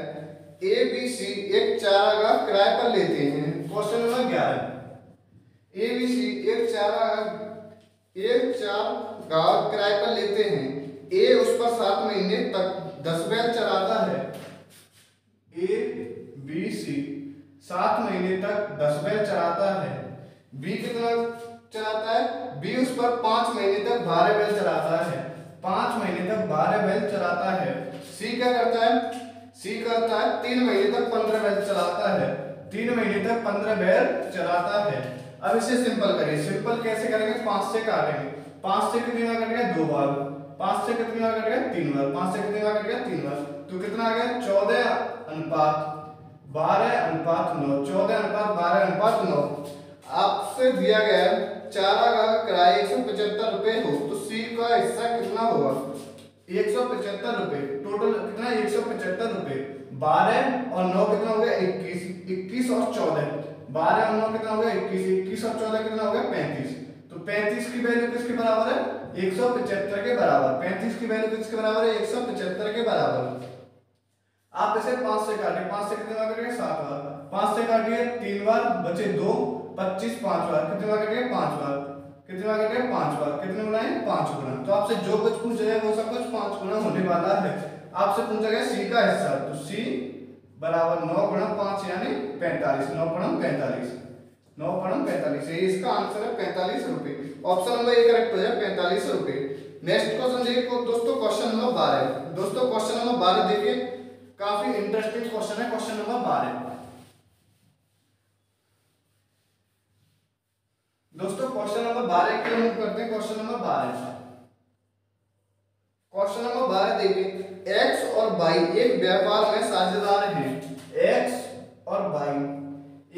ए बी सी एक चारागाह किराए पर लेते हैं। Question number 11 A B C एक चारागाह किराए पर लेते हैं। ए उस पर 7 महीने तक 10 बैल चलाता है, ए बी सी 7 महीने तक 10 बैल चलाता है, बी कितना चलाता है, बी उस पर 5 महीने तक 12 बैल चलाता है, 5 महीने तक 12 बैल चलाता है, सी क्या करता है, सी करता है 3 महीने तक 15 बैल चलाता है, 3 महीने तक 15 बैल चलाता है। अब इसे सिंपल करिए, सिंपल कैसे करेंगे, 5 से काटेंगे, 5 से कितनी बार कटेगा, 2 बार, 5 से कितनी बार कटेगा, 3 बार, 5 से कितनी बार कटेगा, 3 बार, तो कितना आ गया 14:12:9, 14:12:9। आपसे दिया गया चारा का किराया 175 रुपए हो तो सी का हिस्सा कितना होगा, 175 रुपए, टोटल कितना 175 रुपए, 12 और 9 कितना हो गया 21, 21 और 14, 12 और 9 कितना हो गया 21, 21 और 14 कितना हो गया 35, तो 35 की वैल्यू किसके बराबर है, 175 के बराबर, 35 की वैल्यू किसके बराबर है, 175 के बराबर। आप इसे 5 से काटिए, 5 से कितने बार कटेगा, 7 बार, 5 से काटिए 3 बार, बचे 2, 25 5 बार, कितने बार कटेगा 5 बार, कितने बार कटेगा 5 बार, कितने गुना है 5 गुना। तो आपसे जो कुछ पूछा जाए वो सब कुछ 5 गुना होने वाला है। आपसे पूछा गया सी का हिस्सा, तो सी बराबर 9 गुणा 5 यानी 45, 9 गुणा 45, 9 गुणा 45, ये इसका आंसर है 45 रुपए। ऑप्शन नंबर ए करेक्ट हो जाए 45 रुपए। नेक्स्ट क्वेश्चन देखिए दोस्तों, क्वेश्चन नंबर 12। दोस्तों क्वेश्चन नंबर 12 देखिए, काफी इंटरेस्टिंग क्वेश्चन है क्वेश्चन नंबर 12। दोस्तों क्वेश्चन नंबर 12 के हम करते हैं, क्वेश्चन नंबर 12। क्वेश्चन नंबर 12 देखिए, x और y एक व्यापार में साझेदार हैं, x और y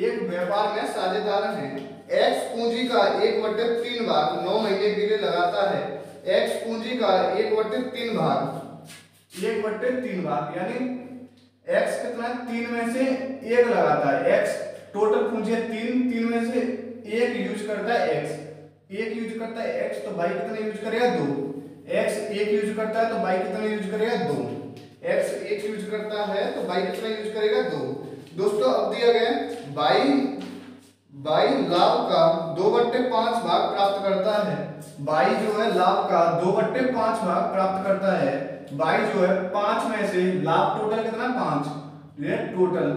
एक व्यापार में साझेदार हैं। x पूंजी का 1/3 भाग 9 महीने के लिए लगाता है, x पूंजी का 1/3 भाग, 1/3 भाग यानी x कितना है, 3 में से 1 लगाता है, x टोटल पूंजी है 3 में से 1 यूज करता है x, 1 यूज करता है x, तो y कितना यूज करेगा 2, x 1 यूज करता है तो y कितना यूज करेगा 2, x 1 यूज करता है तो y कितना यूज करेगा 2। दोस्तों अब दिया गया y लाभ का 2/5 भाग प्राप्त करता है, y जो है लाभ का 2/5 भाग प्राप्त करता है, y जो है 5 में से लाभ टोटल कितना 5, ये टोटल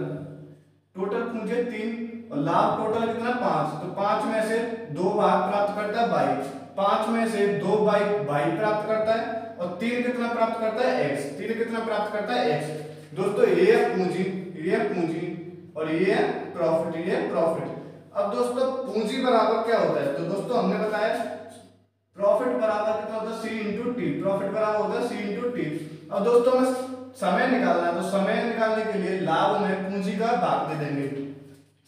पूंजी 3 और लाभ टोटल कितना 5, तो 5 में से 2 भाग प्राप्त करता है y, 5 में से 2 y प्राप्त करता है और 3 कितना प्राप्त करता है x, 3 कितना प्राप्त करता है x। दोस्तों ये है पूंजी और ये है प्रॉफिट। अब दोस्तों पूंजी बराबर क्या होता है, तो दोस्तों हमने बताया प्रॉफिट बराबर कितना होता है c इंटू टी, प्रॉफिट बराबर होता है c इंटू टी। अब दोस्तों हमें समय निकालना है, तो समय निकालने के लिए लाभ में पूंजी का भाग दे देंगे,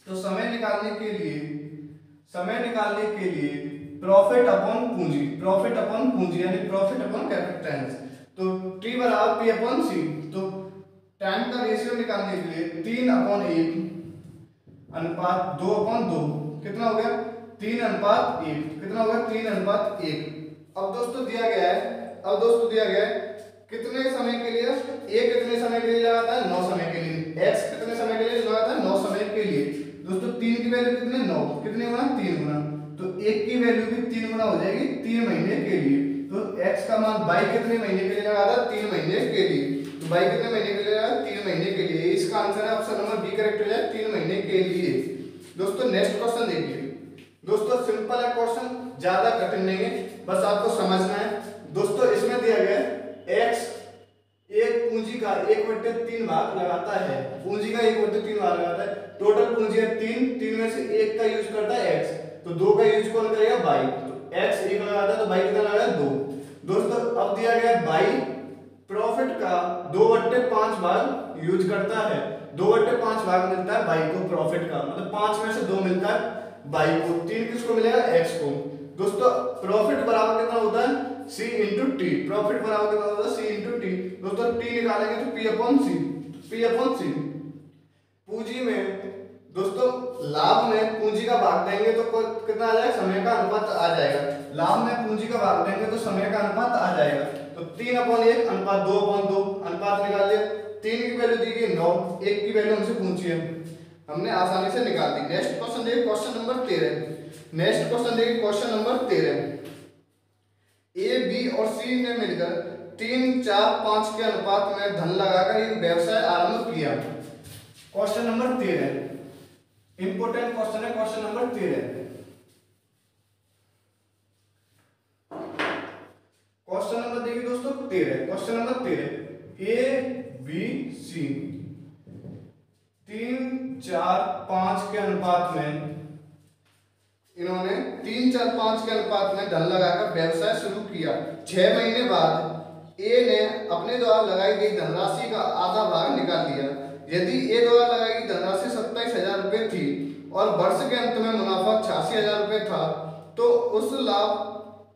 तो समय निकालने के लिए प्रॉफिट अपॉन पूंजी यानी प्रॉफिट अपॉन कैपिटल, तो टी बराबर पी अपॉन सी। तो टाइम का रेशियो निकालने के लिए 3/1 अनुपात 2/2 कितना हो गया 3/1, कितना हो गया 3/1। अब दोस्तों दिया गया है कितने समय के लिए, a कितने समय के लिए लगाता है 9 समय के लिए, x कितने समय के लिए लगाता है 9 समय के लिए। दोस्तों 3 की वैल्यू कितने 9, कितने गुना 3 गुना, तो 1 की वैल्यू भी 3 गुना हो जाएगी 3 महीने के लिए। तो x का मान y कितने महीने के लिए लगाता है 3 महीने के लिए, तो y कितने महीने के लिए लगाता है 3 महीने के लिए, इसका आंसर है ऑप्शन नंबर बी करेक्ट हो जाए 3 महीने के लिए। दोस्तों नेक्स्ट क्वेश्चन देखिए, दोस्तों सिंपल है क्वेश्चन, ज्यादा कठिन नहीं है, बस आपको समझना है। दोस्तों इसमें दिया गया x एक पूंजी का 1/3 भाग लगाता है, पूंजी का 1/3 भाग लगाता है, टोटल पूंजी है 3 में से 1 का यूज करता है x, तो 2 का यूज कौन करेगा y, तो x 1 लगाता है तो y कितना लगाएगा 2। दोस्तों अब दिया गया y प्रॉफिट का 2/5 भाग यूज करता है, 2/5 भाग मिलता है y को प्रॉफिट का, मतलब 5 में से 2 मिलता है y को, 3 किसको मिलेगा x को। दोस्तों प्रॉफिट बराबर कितना होता है c इंटू टी, प्रॉफिट बराबर कितना होता है c इंटू टी। दोस्तों t निकालेंगे तो p अपॉन c। पूंजी में दोस्तों लाभ में पूंजी का भाग देंगे तो कितना आ जाएगा, समय का अनुपात आ जाएगा, लाभ में पूंजी का भाग देंगे तो समय का अनुपात आ जाएगा, तो 3/1 अनुपात 2/2 अनुपात निकाल लिया, 3 की वैल्यू दी गई 9, 1 की वैल्यू हमसे पूछी है, हमने आसानी से निकाल दी। नेक्स्ट क्वेश्चन देखिए क्वेश्चन नंबर 13। ए बी और सी ने मिलकर 3, 4, 5 के अनुपात में धन लगाकर एक व्यवसाय आरंभ किया। क्वेश्चन नंबर 13 इंपोर्टेंट क्वेश्चन है, क्वेश्चन नंबर 13। क्वेश्चन नंबर देखिए दोस्तों 13, question number 13, A B C 3, 4, 5 के अनुपात में इन्होंने 3, 4, 5 के अनुपात में धन लगाकर व्यवसाय शुरू किया। 6 महीने बाद ए ने अपने द्वारा लगाई गई धनराशि का आधा भाग निकाल लिया। यदि ए द्वारा लगाई गई धनराशि 27,000 रुपये थी और वर्ष के अंत में मुनाफा 86,000 रुपये था, तो उस लाभ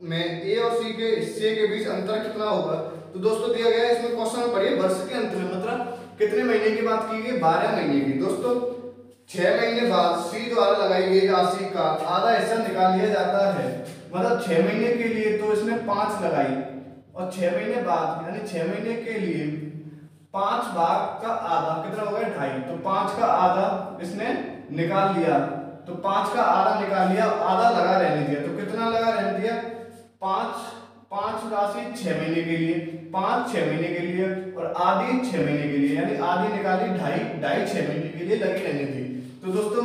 में ए और सी के हिस्से के बीच अंतर कितना होगा? तो दोस्तों दिया गया है, इसमें क्वेश्चन पढ़िए वर्ष के अंत में मतलब कितने महीने की बात की गई? 12 महीने की। दोस्तों 6 महीने बाद सी द्वारा लगाई गई राशि का आधा हिस्सा निकाल लिया जाता है। मतलब 6 महीने के लिए तो इसने 5 लगाई और 6 महीने बाद यानी 6 महीने के लिए 5 भाग का आधा कितना हो गया? 2.5। तो 5 का आधा इसने निकाल लिया, तो 5 का आधा निकाल लिया, आधा लगा रहने दिया। तो कितना लगा रहने दिया? 5 राशि 6 महीने के लिए, 5 6 महीने के लिए और आधी 6 महीने के लिए, यानी आधी निकाली 2.5 6 महीने के लिए लगी रहने दी। तो दोस्तों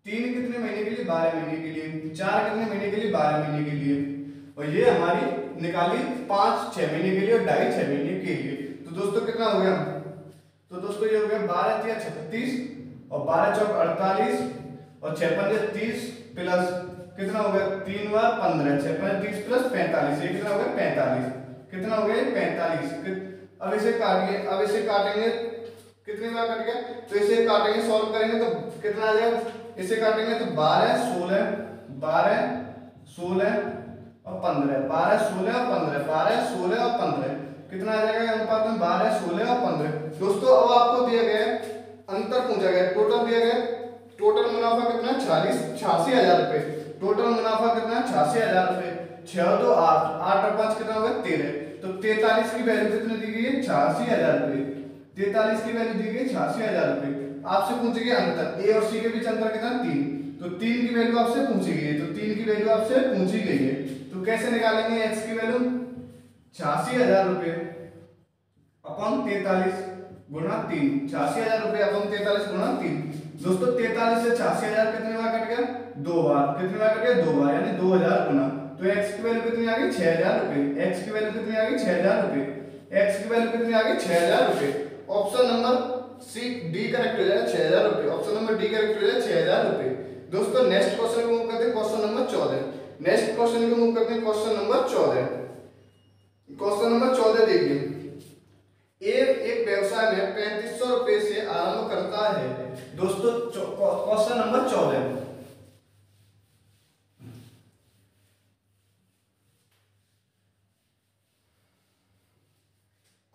3 कितने महीने के लिए? 12 महीने के लिए। 4 कितने महीने के लिए? 12 महीने के लिए। और ये हमारी निकाली 5 6 महीने के लिए और 2.5 6 महीने के लिए। तो दोस्तों कितना हो गया? तो दोस्तों ये हो गया 12 तिया 36 और 12 चौक 48 और 6 पंजे 30 प्लस कितना हो गया? 3 बार 15, 6 पंजे 30 प्लस 45, ये कितना हो गया? 45। कितना हो गया? 45। अब इसे काटिए, अब इसे काटेंगे कितनी बार कट गया? तो इसे काटेंगे, सॉल्व करेंगे तो कितना आ जाएगा? इसे काटेंगे तो 12 16 12 16 और 15, 12 16 और 15, 12 16 और 15 कितना आ जाएगा अनुपात में? 12 16 और 15। दोस्तों अब आपको दिया गया अंतर पूछा गया, टोटल दिया गया, टोटल मुनाफा कितना? 86,000 रुपए। टोटल मुनाफा कितना? 86,000 रुपए। 6 2 8, 8 और 5 कितना हो गया? 13। तो 43 की वैल्यू कितनी दी गई है? 86,000 रुपए। 43 की वैल्यू दी गई 86,000 रुपए। आपसे पूछे गए अंतर, ए और सी के बीच अंतर कितना? 3। तो 3 की वैल्यू आपसे पूछी गई है, तो 3 की वैल्यू आपसे पूछी गई है, तो कैसे निकालेंगे एक्स की वैल्यू? 86,000 रुपए अपन 43 गुणा 3, 86,000 रुपए अपन 43 गुणा 3। दोस्तों 43 से 86,000 कितनी बार कट गया? 2 बार। कितनी बार कट गया? 2 बार, यानी 2000 गुना। तो x की वैल्यू कितनी आ गई? 6,000 रुपए। x की वैल्यू कितनी आ गई? 6,000 रुपए। x की वैल्यू कितनी आ गई? 6,000 रुपए। Option number C D correct हो जाएगा, 6,000 रुपए। ऑप्शन नंबर डी करेक्ट हो जाएगा, 6,000 रुपए। दोस्तों नेक्स्ट क्वेश्चन को मूव करते हैं, क्वेश्चन नंबर 14। नेक्स्ट क्वेश्चन को मूव करते हैं, क्वेश्चन नंबर 14। क्वेश्चन नंबर 14 देखिए, एक व्यवसाय में 3500 रुपए से आरंभ करता है। दोस्तों क्वेश्चन नंबर 14,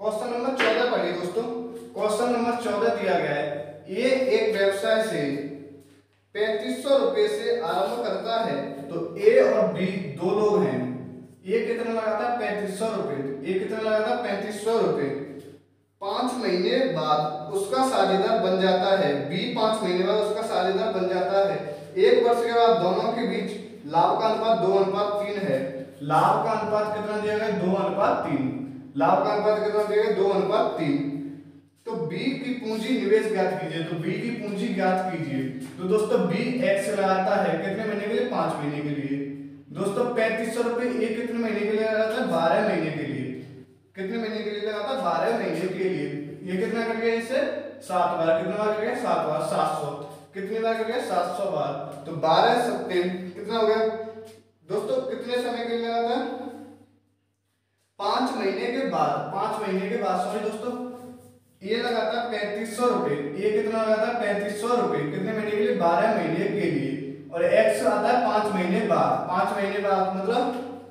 क्वेश्चन नंबर 14 पढ़िए दोस्तों। क्वेश्चन नंबर 14 दिया गया है, ये एक व्यवसाय से 3500 रुपए से आरंभ करता है। तो ए और बी दो लोग हैं। ए कितना लगाता है? 3500 रुपए। ए कितना लगाता है? 3500 रुपए। 5 महीने बाद उसका साझेदार बन जाता है। बी 5 महीने बाद उसका साझेदार बन जाता है। 1 वर्ष के बाद दोनों के बीच लाभ का अनुपात 2:3 है। लाभ का अनुपात कितना दिया गया? 2:3। लाभ का अनुपात कितना दिया गया? 2:3। तो बी की पूंजी निवेश ज्ञात कीजिए। तो बी की पूंजी ज्ञात कीजिए। तो दोस्तों बी एक्स लगाता है कितने महीने के लिए? 5 महीने के लिए। दोस्तों 3500 रुपए ये कितने महीने के लिए लगाता है? 12 महीने के लिए। कितने महीने के लिए लगाता है? 12 महीने के लिए। ये कितना कर गया? इससे 7 बार। कितना बार कर गया? 7 बार। 700 कितनी बार कर गया? 700 बार। तो 12 सप्ताह कितना हो गया दोस्तों? कितने समय के लिए लगाता है? 5 महीने के बाद। 5 महीने के बाद सॉरी दोस्तों, ये लगाता है 3500 रुपए। ये कितना लगाता है? 3500 रुपए। कितने महीने के लिए? 12 महीने के लिए। और एक्स आता है 5 महीने बाद। 5 महीने बाद मतलब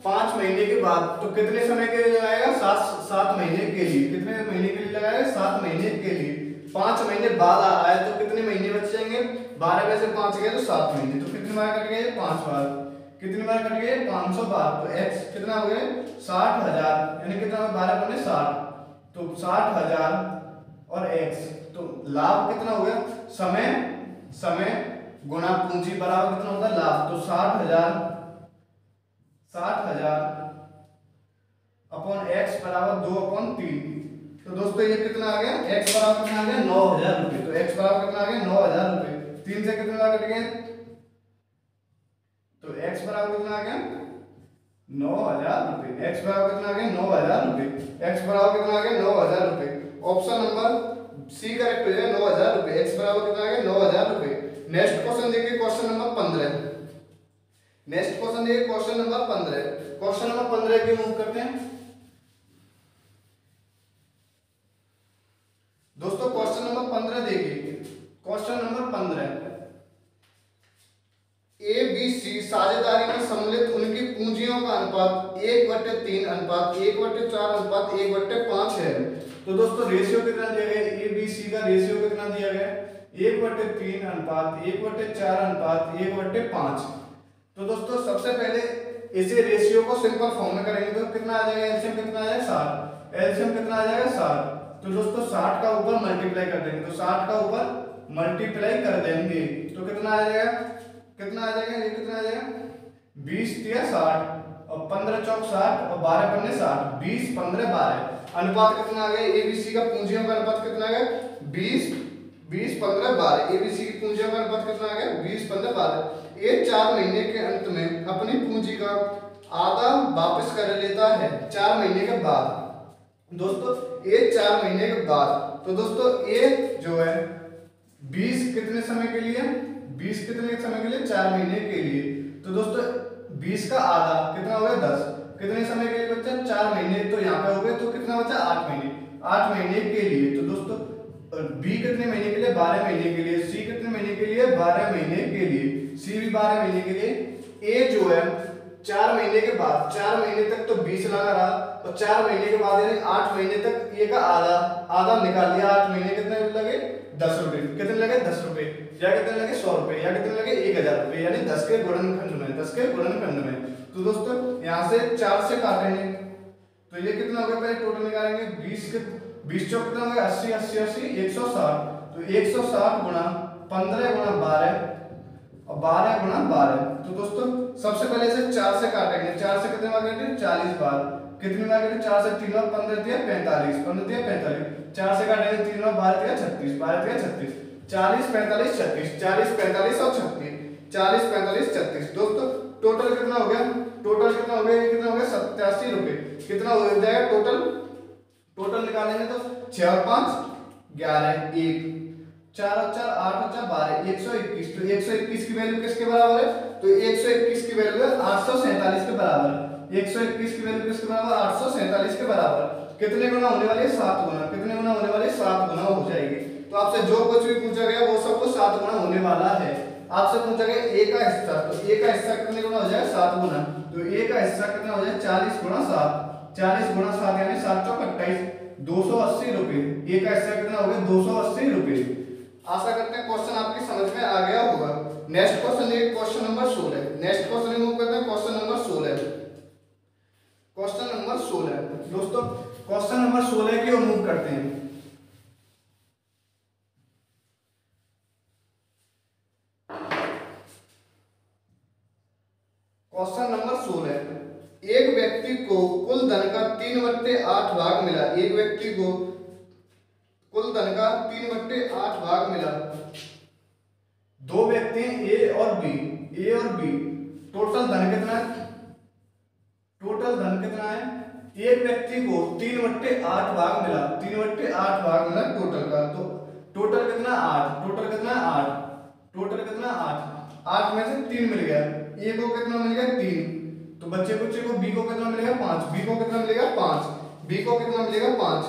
5 महीने के बाद। तो कितने समय के लिए लगाएगा? 7 महीने के लिए। कितने महीने के लिए लगाएगा? 7 महीने के लिए। 5 महीने बाद आ रहा है तो कितने महीने बच जाएंगे? 12 में से 5 गए तो 7 महीने। तो कितनी बार कट गए? 5 बार। कितनी बार कट गए? 500 बार। तो एक्स कितना हो गया? 60,000, यानी कितना? 12 बने 60, तो 60,000 और एक्स। तो लाभ कितना हो गया? समय गुणा पूंजी बराबर कितना होता है? लाभ। तो 60,000 अपन अपॉन x बराबर 2/3। तो दोस्तों ये कितना आ गया, x बराबर कितना आ गया 9000 रुपए। तो x बराबर कितना आ गया 9000 रुपए। 3 से कितना कट गया, तो x बराबर कितना आ गया 9000 रुपए। x बराबर कितना आ गया 9000 रुपए। x बराबर कितना आ गया 9000 रुपए। ऑप्शन नंबर सी करेक्ट हो जाएगा 9000 रुपए। x बराबर कितना आ गया 9000 रुपए। नेक्स्ट क्वेश्चन देखिए, क्वेश्चन नंबर 15। नेक्स्ट क्वेश्चन देखिए क्वेश्चन नंबर 15। क्वेश्चन नंबर 15 की मूव करते हैं दोस्तों। क्वेश्चन नंबर 15 देखिए, question number 15, A B C साझेदारी में सम्मिलित उनकी पूंजियों का अनुपात 1/3 अनुपात 1/4 अनुपात 1/5 है। तो दोस्तों रेशियो कितना दिया गया, ए बी सी का रेशियो कितना दिया गया 1/3 अनुपात 1/4 अनुपात 1/5। तो दोस्तों सबसे पहले इसे रेशियो को सिंपल फॉर्म में करेंगे तो कितना आ जाएगा, एलसीएम कितना आ जाएगा 60। एलसीएम कितना आ जाएगा 60। तो दोस्तों 60 का ऊपर मल्टीप्लाई कर देंगे, तो 60 का ऊपर मल्टीप्लाई कर देंगे तो कितना आ जाएगा, कितना आ जाएगा, ये कितना आ जाएगा 20 या 60 और 15 चौक 60 और 12 पन्ने 60, 20 15 12। अनुपात कितना आ गया, एबीसी का पूंजियों का अनुपात कितना आ गया 20 15 12। एबीसी की पूंजियों का अनुपात कितना आ गया 20 15 12। ये 4 महीने के अंत में अपनी पूंजी का आधा वापस कर लेता है 4 महीने के बाद। दोस्तों ये 4 महीने के बाद, तो दोस्तों ये जो है 20 कितने समय के लिए, 20 कितने समय के लिए 4 महीने के लिए। तो दोस्तों 20 का आधा कितना हो गया 10, कितने समय के लिए बच्चा 4 महीने। तो यहाँ पे हो गए तो कितना बचा 8 महीने, 8 महीने के लिए। तो दोस्तों बी कितने महीने के लिए 12 महीने के लिए, सी कितने महीने के लिए 12 महीने के लिए, सी भी 12 महीने के लिए। ए जो है 4 महीने के बाद, 4 महीने तक तो 20 लगा रहा और 4 महीने के बाद यानी 8 महीने तक ए का आधा निकाल लिया। 8 महीने कितने लगे 10 रुपए, कितने लगे 10 रुपए, या कितने लगे 100 रुपए, या कितने लगे 1000 रुपए, यानी 10 के गुणनखंड में, 10 के गुणनखंड में। तो दोस्तों यहाँ से 4 से काटेंगे तो ये कितना हो गया, पहले टोटल निकालेंगे 20 चौक कितना हो गया 80 80 80 160। तो 160 गुणा 15 गुणा 12 और 12 गुणा 12। तो दोस्तों सबसे पहले इसे 4 से काटेंगे, 4 से कितने बार काटेंगे 40 बार, कितनी बार काटेंगे 4 से 3 और 15 दिया 45, 15 दिया 45, 4 से काटेंगे 3 और 12 दिया 36, 12 दिया 36, 40 45 36, 40 45 और 36, 40 45 36। दोस्तों टोटल कितना हो गया, टोटल कितना हो गया, कितना हो गया 87 रुपए। कितना हो जाएगा टोटल, टोटल निकालेंगे तो 6 और 5 11 1 4 और 4 8 और 4 12 121। तो 121 की वैल्यू किसके बराबर है, तो 121 की वैल्यू है 847 के बराबर। 121 की वैल्यू किसके बराबर 847 के बराबर। कितने गुना होने वाली है 7 गुना, कितने गुना होने वाली है 7 गुना हो जाएगी। तो आपसे जो कुछ भी पूछा गया वो सबको 7 गुना होने वाला है। आपसे पूछा गया ए का हिस्सा, तो ए का हिस्सा कितने गुना हो जाएगा 7 गुना। तो ए का हिस्सा कितना हो जाएगा 40 गुणा 7, 40 गुणा 7 यानी 7 चौक 28, 280 रुपए। ए का हिस्सा कितना हो गया 280 रुपए। आशा करते हैं क्वेश्चन आपकी समझ में आ गया होगा। नेक्स्ट क्वेश्चन देखिए question number 16। Next question move करते हैं क्वेश्चन नंबर 16। क्वेश्चन नंबर 16 दोस्तों, क्वेश्चन नंबर 16 की ओर मूव करते हैं। क्वेश्चन नंबर 16, एक व्यक्ति को कुल धन का 3/8 भाग मिला। एक व्यक्ति को कुल धन का 3/8 भाग मिला। दो व्यक्ति ए और बी, ए और बी, टोटल धन कितना है, टोटल धन कितना है। एक व्यक्ति को 3/8 भाग मिला, 3/8 भाग मिला टोटल का। तो टोटल कितना 8, टोटल कितना 8, टोटल कितना 8, 8 में से 3 मिल गया। ए को कितना मिल गया 3, तो बच्चे को बी को कितना मिलेगा 5, बी को कितना मिलेगा 5, बी को कितना मिलेगा 5।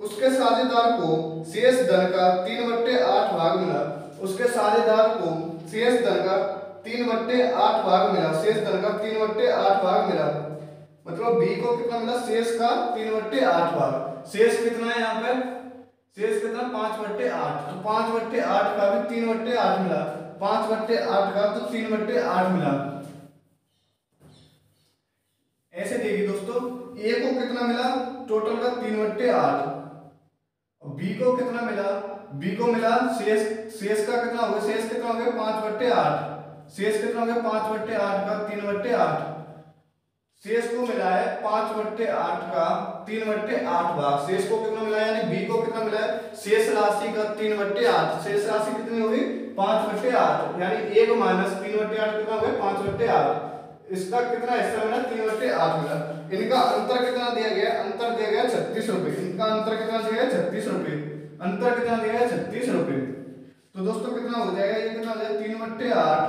उसके साझेदार को शेष धन का 3/8 भाग मिला। उसके साझेदार को शेष धन का 3/8 भाग मिला, शेष धन का 3/8 भाग मिला। मतलब बी को कितना मिला शेष का 3/8 भाग। शेष कितना है यहाँ पे, शेष कितना 5/8। तो 5/8 का भी 3/8 मिला, 5/8 का तो 3/8 मिला। ऐसे देखिए दोस्तों, ए को कितना मिला टोटल का 3/8, बी को कितना मिला, बी को मिला शेष का कितना हो गया, शेष कितना हो गया 5/8, शेष कितना हो गया 5/8 का 3/8, शेष को मिला है 5/8 का 3/8 भाग। शेष को कितना मिला है यानी बी को कितना मिला है शेष राशि का 3/8। शेष राशि कितनी होगी 5/8 यानी 1 माइनस 3/8 कितना होगा 5/8। इसका कितना हिस्सा मिला 3/8 मिला। इनका अंतर कितना दिया गया अंतर दिया गया 36 रुपए। इनका अंतर कितना दिया गया 36 रुपए। अंतर कितना दिया गया 36 रुपए। तो दोस्तों कितना हो जाएगा ये कितना हो जाएगा 3/8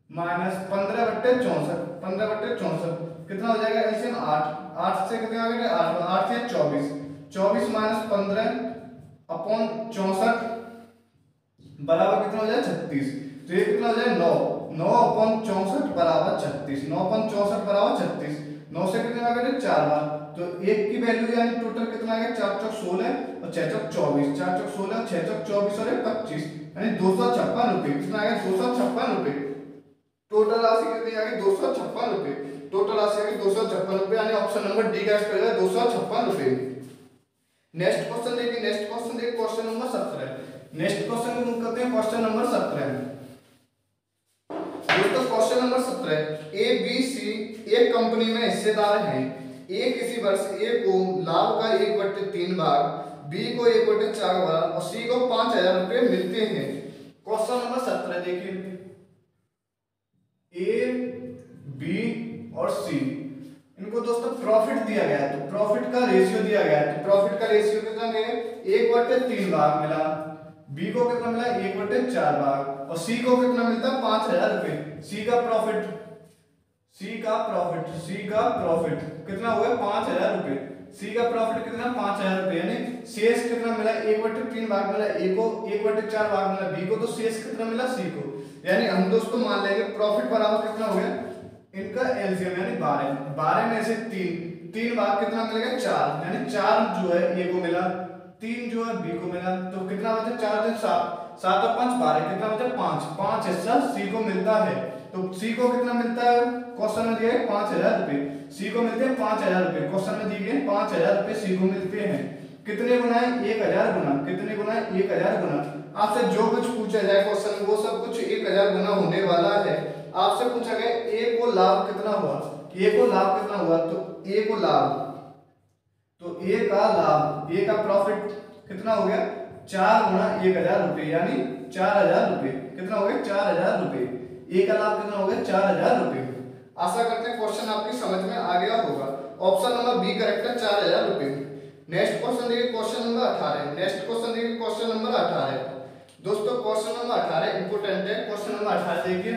माइनस 15/64 15/64 कितना हो जाएगा एलसीएम 8 8 से कितना आ गया 8 से 24 24 माइनस 15/64 बराबर कितना हो जाएगा 36। तो ये कितना हो जाएगा 9 9/64 बराबर 36 9/64 बराबर 36। 9 से कितना आ गया 4 बार तो 1 की वैल्यू यानी टोटल कितना आ गया 4 चौक 16 और 6 चौक 24 4 चौक 16 6 चौक 24 और 25 यानी 256 रुपए। कितना आ गया 256 रुपए। टोटल राशि कितनी आ गई 256 रुपए। टोटल राशि आ गई 256 रुपए यानी ऑप्शन नंबर डी का हो जाएगा 256 रुपए। नेक्स्ट क्वेश्चन देखिए क्वेश्चन नंबर 17। नेक्स्ट क्वेश्चन को करते हैं क्वेश्चन नंबर 17। दोस्तों question number 17 A B C एक कंपनी में हिस्सेदार हैं। ए किसी वर्ष ए को लाभ का 1/3 भाग, बी को 1/4 भाग और सी को 5000 रुपए मिलते हैं। क्वेश्चन नंबर 17 देखिए ए बी और सी इनको दोस्तों प्रॉफिट दिया गया है तो प्रॉफिट का रेशियो दिया गया है। तो प्रॉफिट का रेशियो कितना है 1/3 भाग मिला। बी को कितना मिला 1/4 भाग और सी को कितना मिलता है 5000 रुपए। सी का प्रॉफिट कितना हुआ 5000 रुपए। सी का प्रॉफिट कितना 5000 रुपए यानी शेष कितना मिला 1/3 भाग मिला ए को 1/4 भाग मिला बी को तो शेष कितना मिला सी को। यानी हम दोस्तों मान लेंगे प्रॉफिट बराबर कितना हो गया इनका एलसीएम यानी 12 में से 3 भाग कितना मिलेगा 4 यानी 4 जो है ए को मिला 3 जो है बी को मिला तो कितना बचा 4 से 7 7 और 5 12 कितना बचा 5 हिस्सा सी को मिलता है। तो सी को कितना मिलता है क्वेश्चन में दिया है 5000 रुपए। सी को मिलते हैं 5000 रुपए। क्वेश्चन में दिए गए 5000 रुपए सी को मिलते हैं। कितने गुना है 1000 गुना। कितने गुना है 1000 गुना। आपसे जो कुछ पूछा जाए क्वेश्चन वो सब कुछ 1000 गुना होने वाला है। आपसे पूछा गया ए को लाभ कितना हुआ ए को लाभ कितना हुआ तो ए को लाभ तो ए का लाभ ए का प्रॉफिट कितना हो गया 4 गुना 1000 रुपए यानी 4000 रुपए। कितना हो गया 4000 रुपए। ए का लाभ कितना हो गया 4000 रुपए। आशा करते हैं क्वेश्चन आपकी समझ में आ गया होगा। ऑप्शन नंबर बी करेक्ट है 4000 रुपए। नेक्स्ट क्वेश्चन देखिए क्वेश्चन नंबर 18। नेक्स्ट क्वेश्चन देखिए क्वेश्चन नंबर 18। दोस्तों क्वेश्चन नंबर 18 इंपोर्टेंट है। क्वेश्चन नंबर 18 देखिए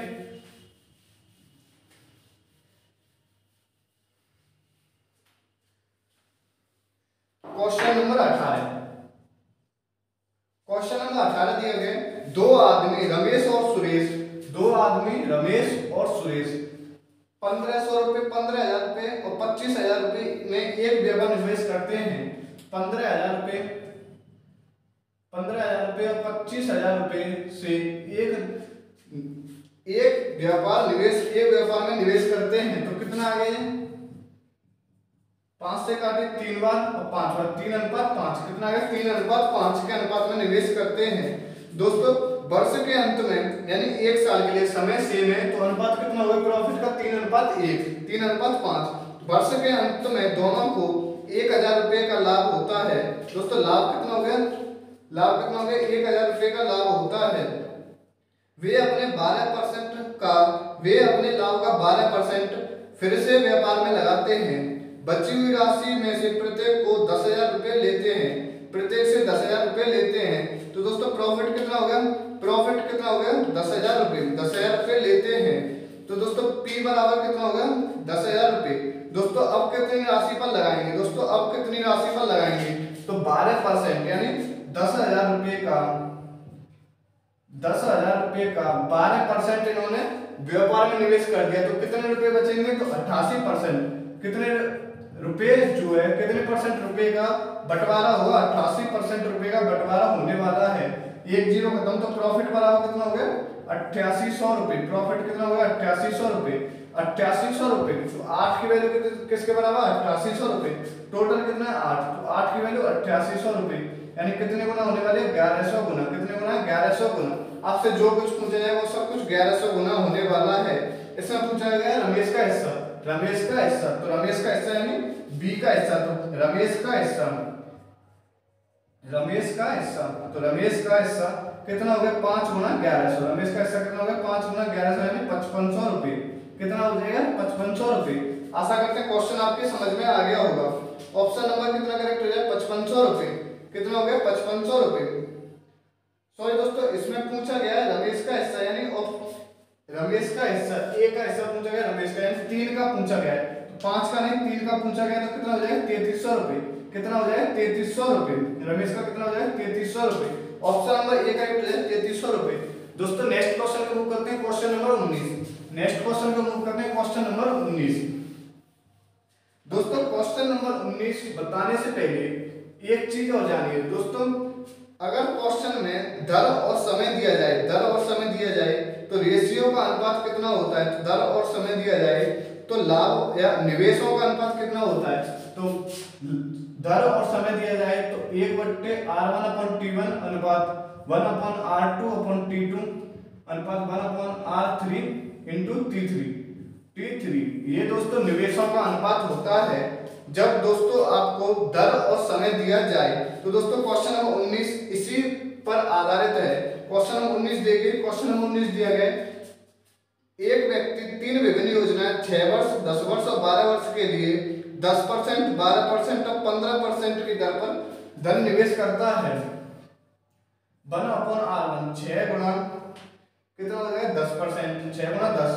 क्वेश्चन नंबर 18 दिए गए दो आदमी रमेश और सुरेश 1500 रुपए 15000 रुपए और 25000 रुपए में एक व्यापार निवेश करते हैं। 15000 रुपए और 25000 रुपए से एक व्यापार में निवेश करते हैं। तो कितना आ गया 5 से काटे 3 बार और 5 बार 3:5 कितना आ गया 3:5 के अनुपात में निवेश करते हैं। दोस्तों वर्ष के अंत में यानी 1 साल के लिए समय सेम है तो अनुपात कितना होगा प्रॉफिट का 3:1 3:5। वर्ष के अंत में दोनों को 1000 रुपए का लाभ होता है। दोस्तों लाभ कितना हो गया 1000 रुपए का लाभ होता है। वे अपने लाभ का 12% फिर से व्यापार में लगाते हैं। बची हुई राशि में से प्रत्येक को 10000 रुपए लेते हैं। प्रत्येक से 10000 रुपए लेते हैं। तो दोस्तों प्रॉफिट कितना हो गया 10000 रुपए 10000 रुपए लेते हैं। तो दोस्तों P बराबर कितना हो गया 10000 रुपए। दोस्तों अब कितनी राशि पर लगाएंगे तो 12% यानी 10000 रुपए का 12% इन्होंने व्यापार में निवेश कर दिया। तो कितने रुपए बचेंगे तो 88%। कितने रुपए जो है कितने परसेंट रुपए का बंटवारा होगा 88% रुपए का बंटवारा होने वाला है। 1 0 खत्म तो प्रॉफिट बराबर कितना हो गया 8800 रुपए। प्रॉफिट कितना हो गया 8800 रुपए 8800 रुपए। तो 8 की वैल्यू किसके बराबर 8800 रुपए। टोटल कितना है 8 तो 8 की वैल्यू 8800 रुपए यानी कितने गुना होने वाले 1100 गुना। कितने गुना 1100 गुना। आपसे जो कुछ पूछा जाए वो सब कुछ 1100 गुना होने वाला है। इसमें पूछा गया रमेश का हिस्सा रमेश का हिस्सा, तो रमेश का हिस्सा यानी बी का हिस्सा, तो रमेश का हिस्सा, रमेश का हिस्सा, तो रमेश का हिस्सा कितना हो गया 5 गुना 1100। रमेश का हिस्सा कितना हो गया 5 गुना 1100 यानी 5500 रुपये। कितना हो जाएगा 5500 रुपये। आशा करते हैं क्वेश्चन आपके समझ में आ गया होगा। ऑप्शन नंबर कितना करेक्ट हो जाए 5500 रुपये। कितना हो गया 5500 रुपये। सॉरी दोस्तों, इसमें पूछा गया है रमेश का हिस्सा यानी रमेश का हिस्सा, ए का हिस्सा पूछा गया, रमेश का यानी 3 का पूछा गया है, तो 5 का नहीं 3 का पूछा गया, तो कितना हो जाएगा 3300 रुपये। कितना हो जाएगा 3300 रुपये। रमेश का कितना हो जाएगा 3300 रुपये। ऑप्शन नंबर ए करेक्ट है 3300 रुपये। दोस्तों नेक्स्ट क्वेश्चन को मूव करते हैं, क्वेश्चन नंबर 19। नेक्स्ट क्वेश्चन को मूव करते हैं, क्वेश्चन नंबर 19। दोस्तों क्वेश्चन नंबर 19 बताने से पहले एक चीज और जानिए दोस्तों, अगर क्वेश्चन में दर और समय दिया जाए, दर और समय दिया जाए तो रेशियो का अनुपात कितना होता है, तो दर और समय दिया जाए तो लाभ या निवेशों का अनुपात कितना होता है, तो दर और समय दिया जाए तो 1/r1/t1 अनुपात 1/r2/t2 अनुपात 1/r3 × t3। ये दोस्तों निवेशों का अनुपात होता है जब दोस्तों आपको दर और समय दिया जाए। तो दोस्तों क्वेश्चन नंबर 19 इसी पर आधारित है। क्वेश्चन नंबर 19 देखिए, क्वेश्चन नंबर 19 दिया गया है, एक व्यक्ति 3 विभिन्न योजनाएं 6 वर्ष, 10 वर्ष और 12 वर्ष के लिए 10%, 12% और 15% की दर पर धन निवेश करता है। 1/r1 6 गुना कितना हो जाएगा 10%, 6 गुना 10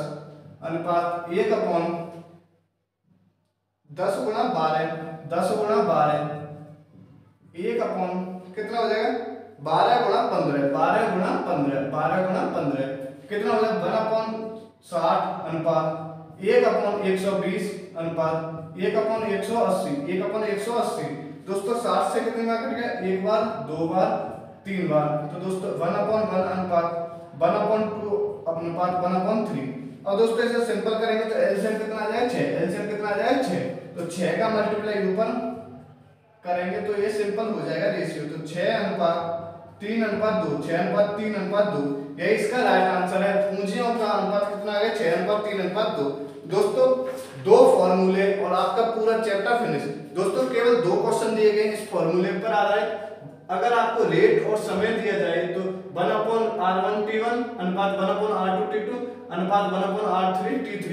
अनुपात 1/10 गुना 12, 10 गुना 12 कितना हो जाएगा 12 गुना 15, 12 गुना 15, 12 गुना 15 कितना हो जाएगा 1/60 अनुपात 1/120 अनुपात 1/180, 1/180। दोस्तों 60 से कितने बार कट गया, एक बार, दो बार, 3 बार, तो दोस्तों 1/1 अनुपात 1/2 अनुपात 1/3। और दोस्तों इसे सिंपल करेंगे तो एलसीएम कितना आ जाएगा 6, एलसीएम कितना आ जाएगा 6, तो 6 का मल्टीप्लाई ऊपर करेंगे तो ये सिंपल हो जाएगा रेशियो, तो 6/3/2, 6/3/2 यही इसका राइट आंसर है। पूंजियों का अनुपात कितना आ गया 6/3/2। दोस्तों 2 फॉर्मूले और आपका पूरा चैप्टर फिनिश। दोस्तों केवल 2 क्वेश्चन दिए गए इस फॉर्मूले पर आधारित। अगर आपको रेट और समय दिया जाए तो 1/r1t1 अनुपात 1/r2t2 अनुपात 1/r3t3।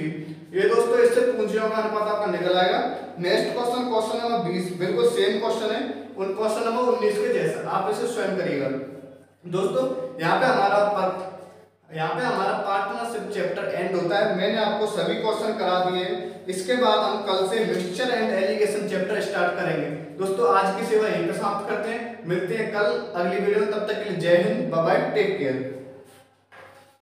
ये दोस्तों इससे पूंजियों का अनुपात आपका निकल आएगा। नेक्स्ट क्वेश्चन, क्वेश्चन नंबर 20, बिल्कुल सेम क्वेश्चन है उन क्वेश्चन नंबर 19 के जैसा, आप इसे स्वयं करिएगा। दोस्तों यहाँ पे हमारा पार्टनरशिप चैप्टर एंड होता है। मैंने आपको सभी क्वेश्चन करा दिए हैं। इसके बाद हम कल से mixture and allegation chapter start करेंगे। दोस्तों आज की सेवा यहीं पे समाप्त करते हैं, मिलते हैं कल अगली वीडियो में। तब तक के लिए जय Hind, bye bye, take care.